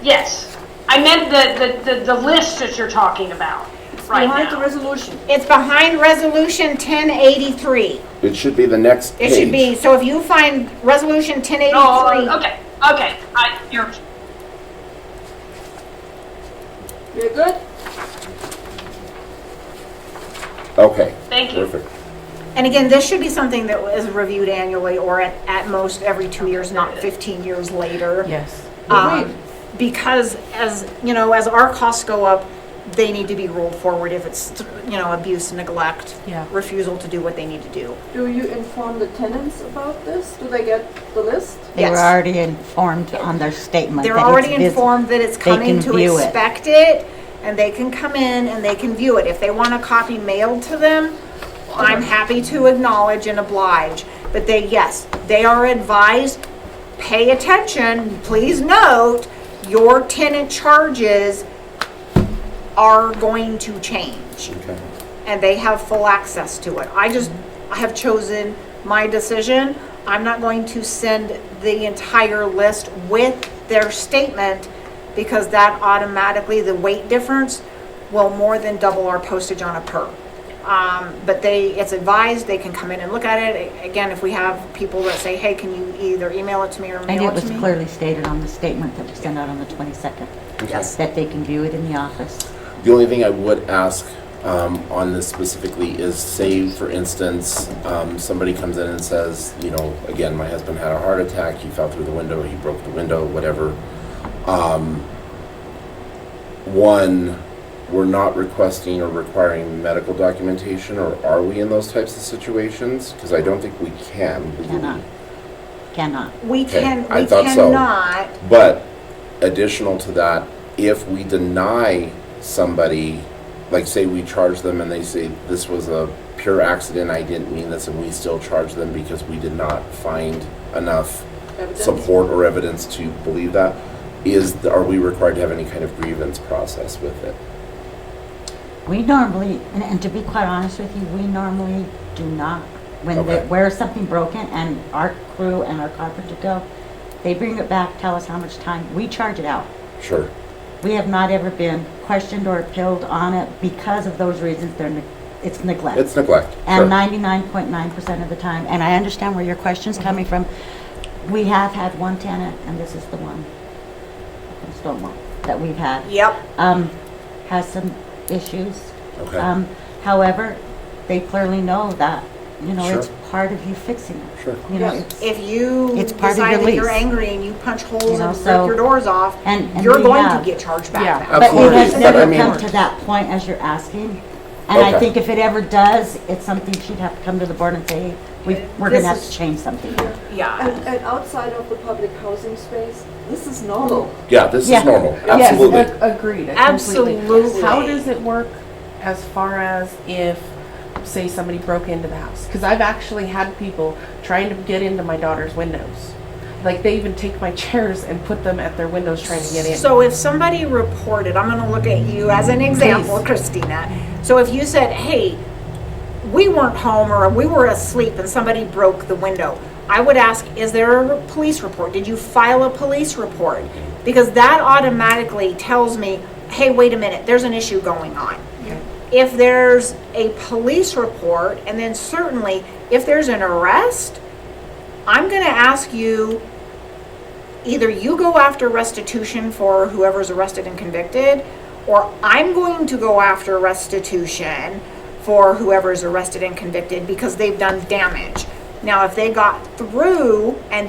Yes. I meant the list that you're talking about right Behind the now. resolution. It's behind resolution 1083. It should be the next It page. should be, so if you find resolution 1083. Oh, okay, okay. You're, You're good? Okay, thank you. perfect. And again, this should be something that is reviewed annually or at most every 2 years, not 15 years later. Yes. Because as, you know, as our costs go up, they need to be rolled forward if it's, you know, abuse, neglect, Yeah. refusal to do what they need to do. Do you inform the tenants about this? Do they get the list? They were Yes. already informed on their statement. They're that it's already vis- informed that it's they coming can to view it. inspect it, and they can come in and they can view it. If they want a copy mailed to them, I'm happy to acknowledge and oblige. But they, yes, they are advised, pay attention, please note, your tenant charges are going to change. Okay. And they have full access to it. I have chosen my decision. I'm not going to send the entire list with their statement because that automatically, the weight difference will more than double our postage on a per. But it's advised, they can come in and look at it. Again, if we have people that say, hey, can you either email it to me or And mail it it was to me? clearly stated on the statement that was sent out on the 22nd, Yes. that they can view it in the office. The only thing I would ask on this specifically is, say, for instance, somebody comes in and says, you know, again, my husband had a heart attack, he fell through the window, he broke the window, whatever. One, we're not requesting or requiring medical documentation, or are we in those types of situations? Because I don't think we can legally. Cannot. We Okay, can, I we thought so. cannot. But additional to that, if we deny somebody, like say we charge them and they say this was a pure accident, I didn't mean this, and we still charge them because we did not find enough Evidence? support or evidence to believe that, are we required to have any kind of grievance process with it? We normally, and to be quite honest with you, we normally do not. When Okay. where something broken and our crew and our carpenter go, they bring it back, tell us how much time, we charge it out. Sure. We have not ever been questioned or appealed on it because of those reasons. It's neglect. It's neglect. And Sure. 99.9% of the time, and I understand where your question's coming from, we have had one tenant, and this is the one from Stonewall that we've had, Yep. has some issues. Okay. However, they clearly know that, you know, Sure. it's part of you fixing it. Sure. You know, Yes. it's, If you It's part of decide your that you're lease. angry and you punch holes You know, and so- rip your doors off, and you're we going to have. get charged back Yeah. now. But Absolutely, it has but never I mean- come to that point as you're asking. And I Okay. think if it ever does, it's something she'd have to come to the board and say, hey, we're This gonna have is- to change something here. Yeah. And outside of the public housing space, this is normal. Yeah, this Yeah. is normal. Yes, Absolutely. agreed. Completely. Absolutely. How does it work as far as if, say, somebody broke into the house? Because I've actually had people trying to get into my daughter's windows. Like, they even take my chairs and put them at their windows trying to get in. So if somebody reported, I'm gonna look at you as an example, Please. Christina. So if you said, hey, we weren't home or we were asleep and somebody broke the window, I would ask, is there a police report? Did you file a police report? Because that automatically tells me, hey, wait a minute, there's an issue going on. If there's a police report, and then certainly if there's an arrest, I'm gonna ask you, either you go after restitution for whoever's arrested and convicted, or I'm going to go after restitution for whoever's arrested and convicted because they've done damage. Now, if they got through and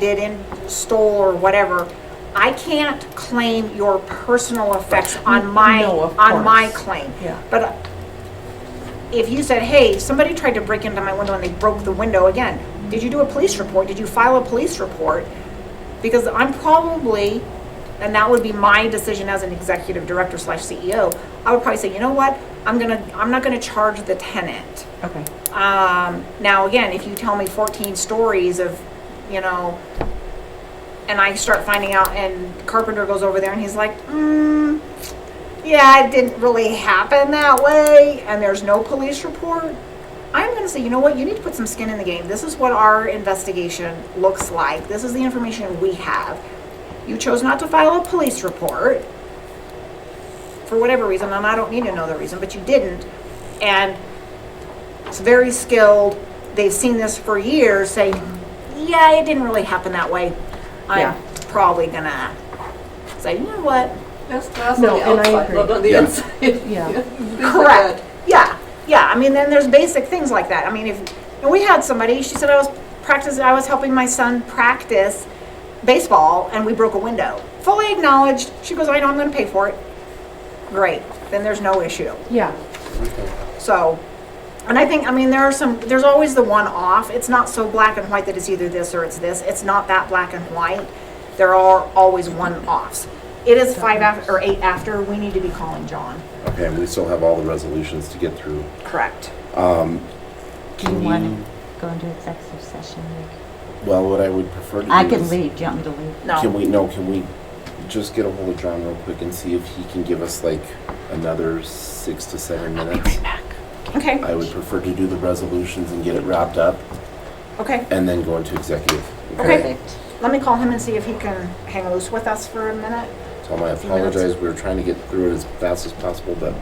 stole or whatever, I can't claim your personal effects on my, No, of on my course. claim. Yeah. But if you said, hey, somebody tried to break into my window and they broke the window again, did you do a police report? Did you file a police report? Because I'm probably, and that would be my decision as an executive director / CEO, I would probably say, you know what? I'm not gonna charge the tenant. Okay. Now again, if you tell me 14 stories of, you know, and I start finding out and Carpenter goes over there and he's like, yeah, it didn't really happen that way, and there's no police report, I'm gonna say, you know what, you need to put some skin in the game. This is what our investigation looks like. This is the information we have. You chose not to file a police report for whatever reason, and I don't need to know the reason, but you didn't. And it's very skilled. They've seen this for years, say, yeah, it didn't really happen that way. Yeah. I'm probably gonna say, you know what? That's No, on and the I outside, agree. not on the Yeah. inside. Yeah. Correct. Yeah. I mean, then there's basic things like that. I mean, and we had somebody, she said I was helping my son practice baseball and we broke a window. Fully acknowledged. She goes, I know, I'm gonna pay for it. Great. Then there's no issue. Yeah. So, and I think, I mean, there's always the one off. It's not so black and white that it's either this or it's this. It's not that black and white. There are always one offs. It is 5 after, or 8 after. We need to be calling John. Okay, and we still have all the resolutions to get through. Correct. Do you Can want we- to go into executive session, Rick? Well, what I would prefer to do I can is- leave. Do you want me to leave? No. Can we just get a hold of John real quick and see if he can give us like another 6 to 7 minutes? Okay. I would prefer to do the resolutions and get it wrapped up Okay. and then go into executive. Okay. Let me call him and see if he can hang loose with us for a minute. Tell him I apologize, we were trying to get through it as fast as possible, but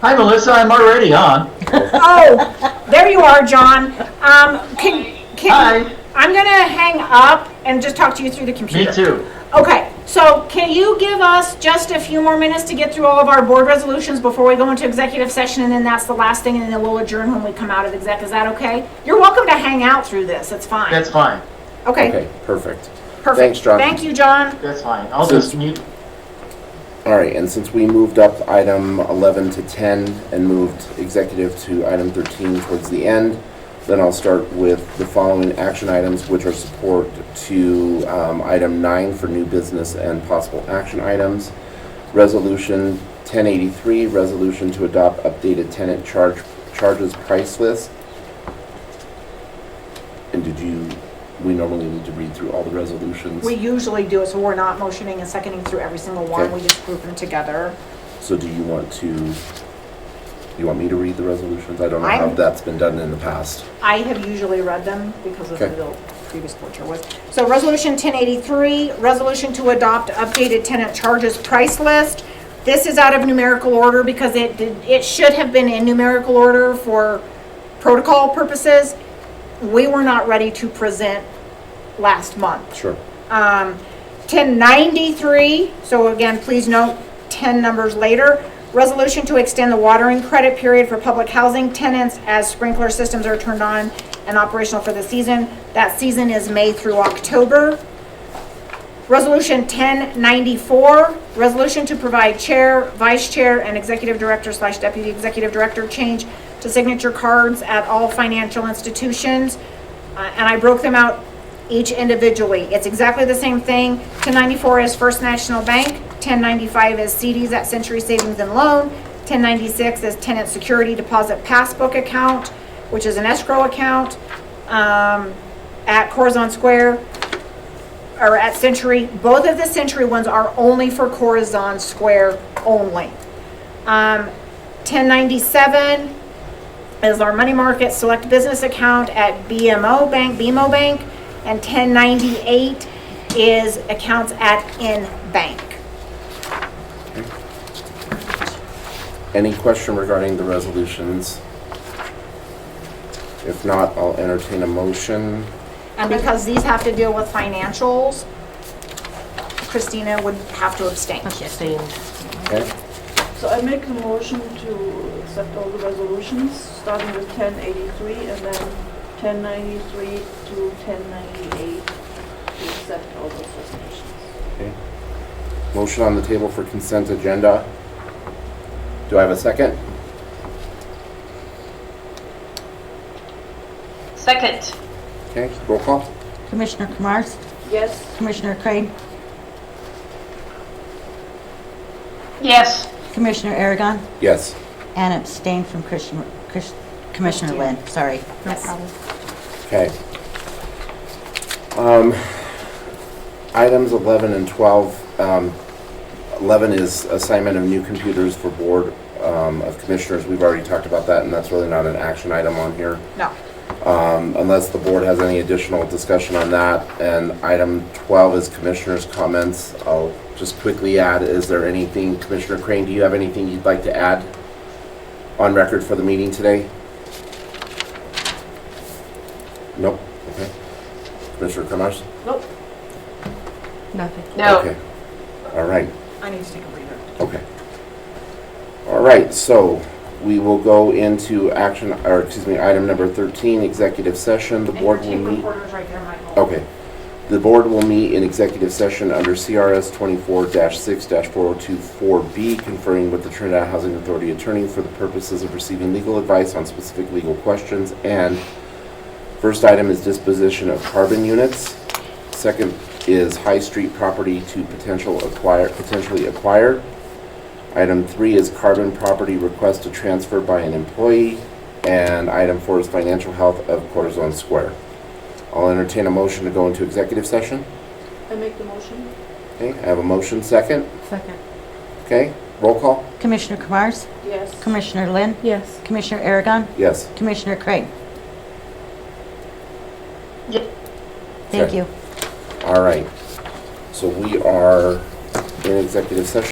Hi, Melissa. I'm already on. Oh, there you are, John. Can Hi. I'm gonna hang up and just talk to you through the computer. Me too. Okay, so can you give us just a few more minutes to get through all of our board resolutions before we go into executive session, and then that's the last thing, and then we'll adjourn when we come out of exec. Is that okay? You're welcome to hang out through this. It's fine. That's fine. Okay, okay, perfect. perfect. Thanks, John. Thank you, John. That's fine. I'll Since- just mute. All right, and since we moved up item 11 to 10 and moved executive to item 13 towards the end, then I'll start with the following action items, which are support to item 9 for new business and possible action items. Resolution 1083, resolution to adopt updated tenant charges price list. And we normally need to read through all the resolutions. We usually do it, so we're not motioning and seconding through every single one. Okay. We just group them together. So do you want me to read the resolutions? I don't know how I'm- that's been done in the past. I have usually read them because of Okay. the previous board chair was. So resolution 1083, resolution to adopt updated tenant charges price list. This is out of numerical order because it should have been in numerical order for protocol purposes. We were not ready to present last month. Sure. 1093, so again, please note 10 numbers later. Resolution to extend the watering credit period for public housing tenants as sprinkler systems are turned on and operational for the season. That season is May through October. Resolution 1094, resolution to provide chair, vice chair, and executive director / deputy executive director change to signature cards at all financial institutions. And I broke them out each individually. It's exactly the same thing. 1094 is First National Bank. 1095 is CDs at Century Savings and Loan. 1096 is Tenant Security Deposit Passbook Account, which is an escrow account at Corazon Square, or at Century. Both of the Century ones are only for Corazon Square only. 1097 is our money market select business account at BMO Bank, and 1098 is accounts at InBank. Any question regarding the resolutions? If not, I'll entertain a motion. And because these have to deal with financials, Christina would have to abstain. Abstained. Okay. So I make the motion to accept all the resolutions, starting with 1083 and then 1093 to 1098, to accept all those resolutions. Okay. Motion on the table for consent agenda. Do I have a second? Second. Okay, roll call. Commissioner Kamars, Yes, Commissioner Crane, Yes. Commissioner Aragon, Yes. and abstain from Commissioner Lynn, sorry. No problem. Okay. Items 11 and 12. 11 is assignment of new computers for Board of Commissioners. We've already talked about that, and that's really not an action item on here. No. Unless the board has any additional discussion on that. And item 12 is commissioners' comments. I'll just quickly add, is there anything, Commissioner Crane, do you have anything you'd like to add on record for the meeting today? Nope. Okay. Commissioner Kamars? nope, Nothing. No. Okay. All right. I need to take a breather. Okay. All right, so we will go into action, or excuse me, item number 13, executive session. The board will meet. recorder's right there, Michael. Okay. The board will meet in executive session under CRS 24-6-4024B, conferring with the Trinidad Housing Authority attorney for the purposes of receiving legal advice on specific legal questions. And first item is disposition of carbon units. Second is High Street property to potentially acquire. Item 3 is carbon property request to transfer by an employee. And item 4 is financial health of Corazon Square. I'll entertain a motion to go into executive session. I make the motion. Okay, I have a motion, second. Second. Okay, roll call. Commissioner Kamars, Yes. Commissioner Lynn, Yes. Commissioner Aragon, Yes. Commissioner Crane. Ye- Thank Okay. you. All right. So we are in executive session.